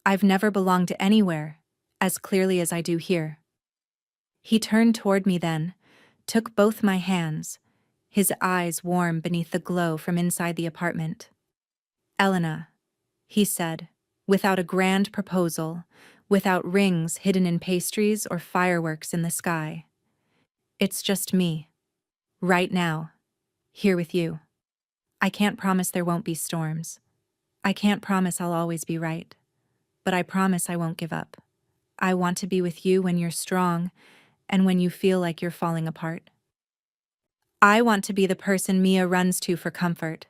I've never belonged to anywhere, as clearly as I do here. He turned toward me then, took both my hands, his eyes warm beneath the glow from inside the apartment. Elena, he said, without a grand proposal, without rings hidden in pastries or fireworks in the sky. It's just me. Right now. Here with you. I can't promise there won't be storms. I can't promise I'll always be right. But I promise I won't give up. I want to be with you when you're strong and when you feel like you're falling apart. I want to be the person Mia runs to for comfort.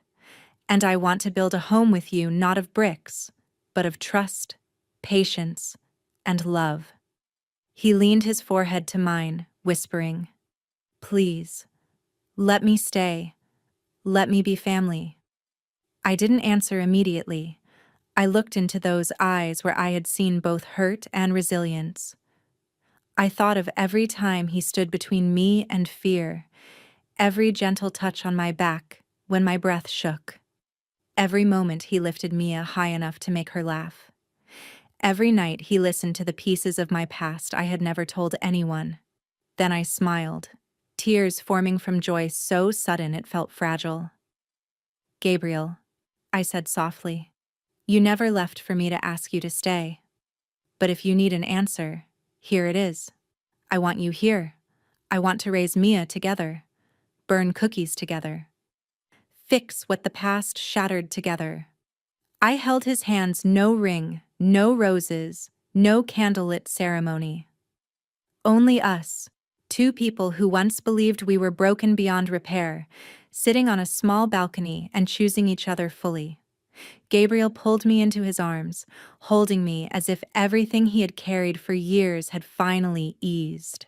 And I want to build a home with you, not of bricks, but of trust, patience, and love. He leaned his forehead to mine, whispering, "Please, let me stay. Let me be family." I didn't answer immediately. I looked into those eyes where I had seen both hurt and resilience. I thought of every time he stood between me and fear, every gentle touch on my back when my breath shook, every moment he lifted Mia high enough to make her laugh. Every night he listened to the pieces of my past I had never told anyone. Then I smiled, tears forming from joy so sudden it felt fragile. "Gabriel," I said softly, "you never left for me to ask you to stay. But if you need an answer, here it is. I want you here. I want to raise Mia together, burn cookies together, fix what the past shattered together." I held his hands, no ring, no roses, no candlelit ceremony. Only us, two people who once believed we were broken beyond repair, sitting on a small balcony and choosing each other fully. Gabriel pulled me into his arms, holding me as if everything he had carried for years had finally eased.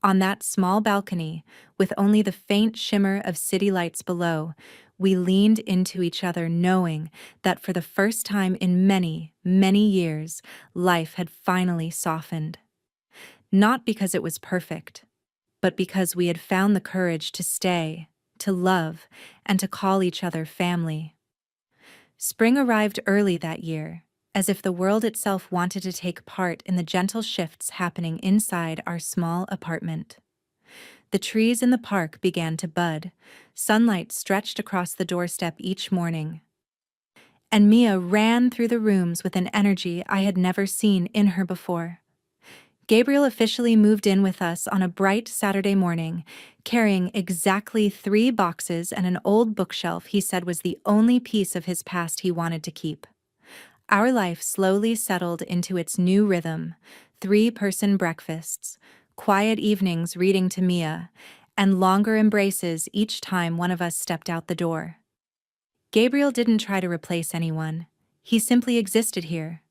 On that small balcony, with only the faint shimmer of city lights below, we leaned into each other knowing that for the first time in many, many years, life had finally softened. Not because it was perfect, but because we had found the courage to stay, to love, and to call each other family. Spring arrived early that year, as if the world itself wanted to take part in the gentle shifts happening inside our small apartment. The trees in the park began to bud, sunlight stretched across the doorstep each morning. And Mia ran through the rooms with an energy I had never seen in her before. Gabriel officially moved in with us on a bright Saturday morning, carrying exactly 3 boxes and an old bookshelf he said was the only piece of his past he wanted to keep. Our life slowly settled into its new rhythm: 3-person breakfasts, quiet evenings reading to Mia, and longer embraces each time one of us stepped out the door. Gabriel didn't try to replace anyone. He simply existed here,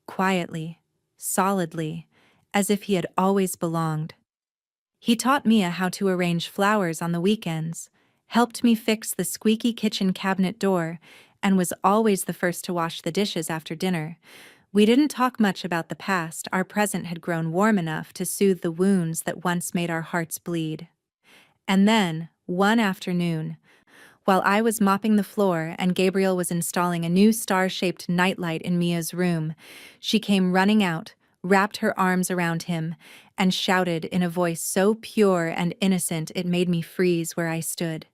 quietly, solidly, as if he had always belonged. He taught Mia how to arrange flowers on the weekends, helped me fix the squeaky kitchen cabinet door, and was always the first to wash the dishes after dinner. We didn't talk much about the past. Our present had grown warm enough to soothe the wounds that once made our hearts bleed. And then, one afternoon, while I was mopping the floor and Gabriel was installing a new star-shaped nightlight in Mia's room, she came running out, wrapped her arms around him, and shouted in a voice so pure and innocent it made me freeze where I stood.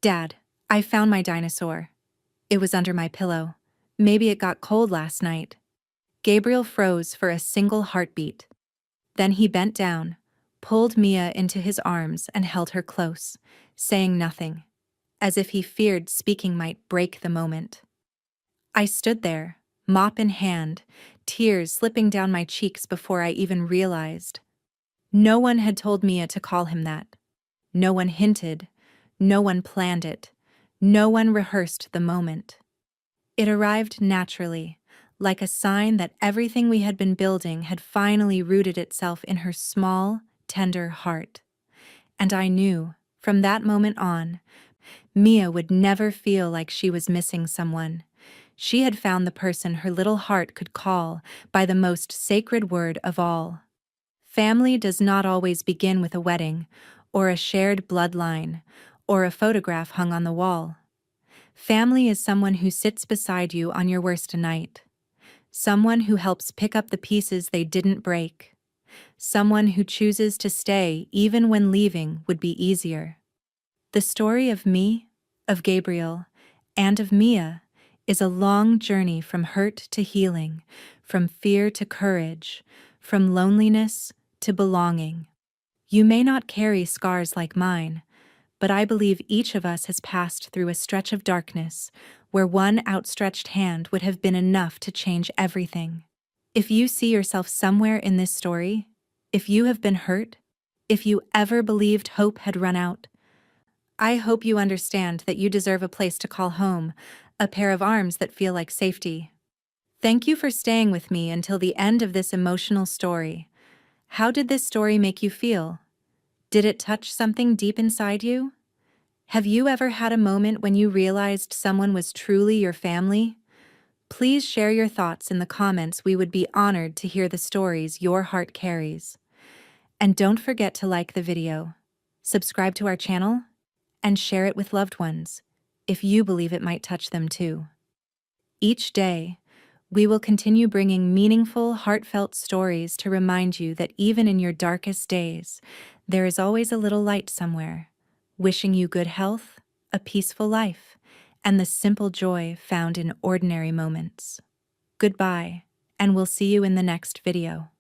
"Dad, I found my dinosaur. It was under my pillow. Maybe it got cold last night." Gabriel froze for a single heartbeat. Then he bent down, pulled Mia into his arms and held her close, saying nothing, as if he feared speaking might break the moment. I stood there, mop in hand, tears slipping down my cheeks before I even realized. No one had told Mia to call him that. No one hinted. No one planned it. No one rehearsed the moment. It arrived naturally, like a sign that everything we had been building had finally rooted itself in her small, tender heart. And I knew, from that moment on, Mia would never feel like she was missing someone. She had found the person her little heart could call by the most sacred word of all. Family does not always begin with a wedding, or a shared bloodline, or a photograph hung on the wall. Family is someone who sits beside you on your worst night. Someone who helps pick up the pieces they didn't break. Someone who chooses to stay even when leaving would be easier. The story of me, of Gabriel, and of Mia is a long journey from hurt to healing, from fear to courage, from loneliness to belonging. You may not carry scars like mine, but I believe each of us has passed through a stretch of darkness where one outstretched hand would have been enough to change everything. If you see yourself somewhere in this story, if you have been hurt, if you ever believed hope had run out, I hope you understand that you deserve a place to call home, a pair of arms that feel like safety. Thank you for staying with me until the end of this emotional story. How did this story make you feel? Did it touch something deep inside you? Have you ever had a moment when you realized someone was truly your family? Please share your thoughts in the comments. We would be honored to hear the stories your heart carries. And don't forget to like the video, subscribe to our channel, and share it with loved ones, if you believe it might touch them too. Each day, we will continue bringing meaningful, heartfelt stories to remind you that even in your darkest days, there is always a little light somewhere, wishing you good health, a peaceful life, and the simple joy found in ordinary moments. Goodbye, and we'll see you in the next video.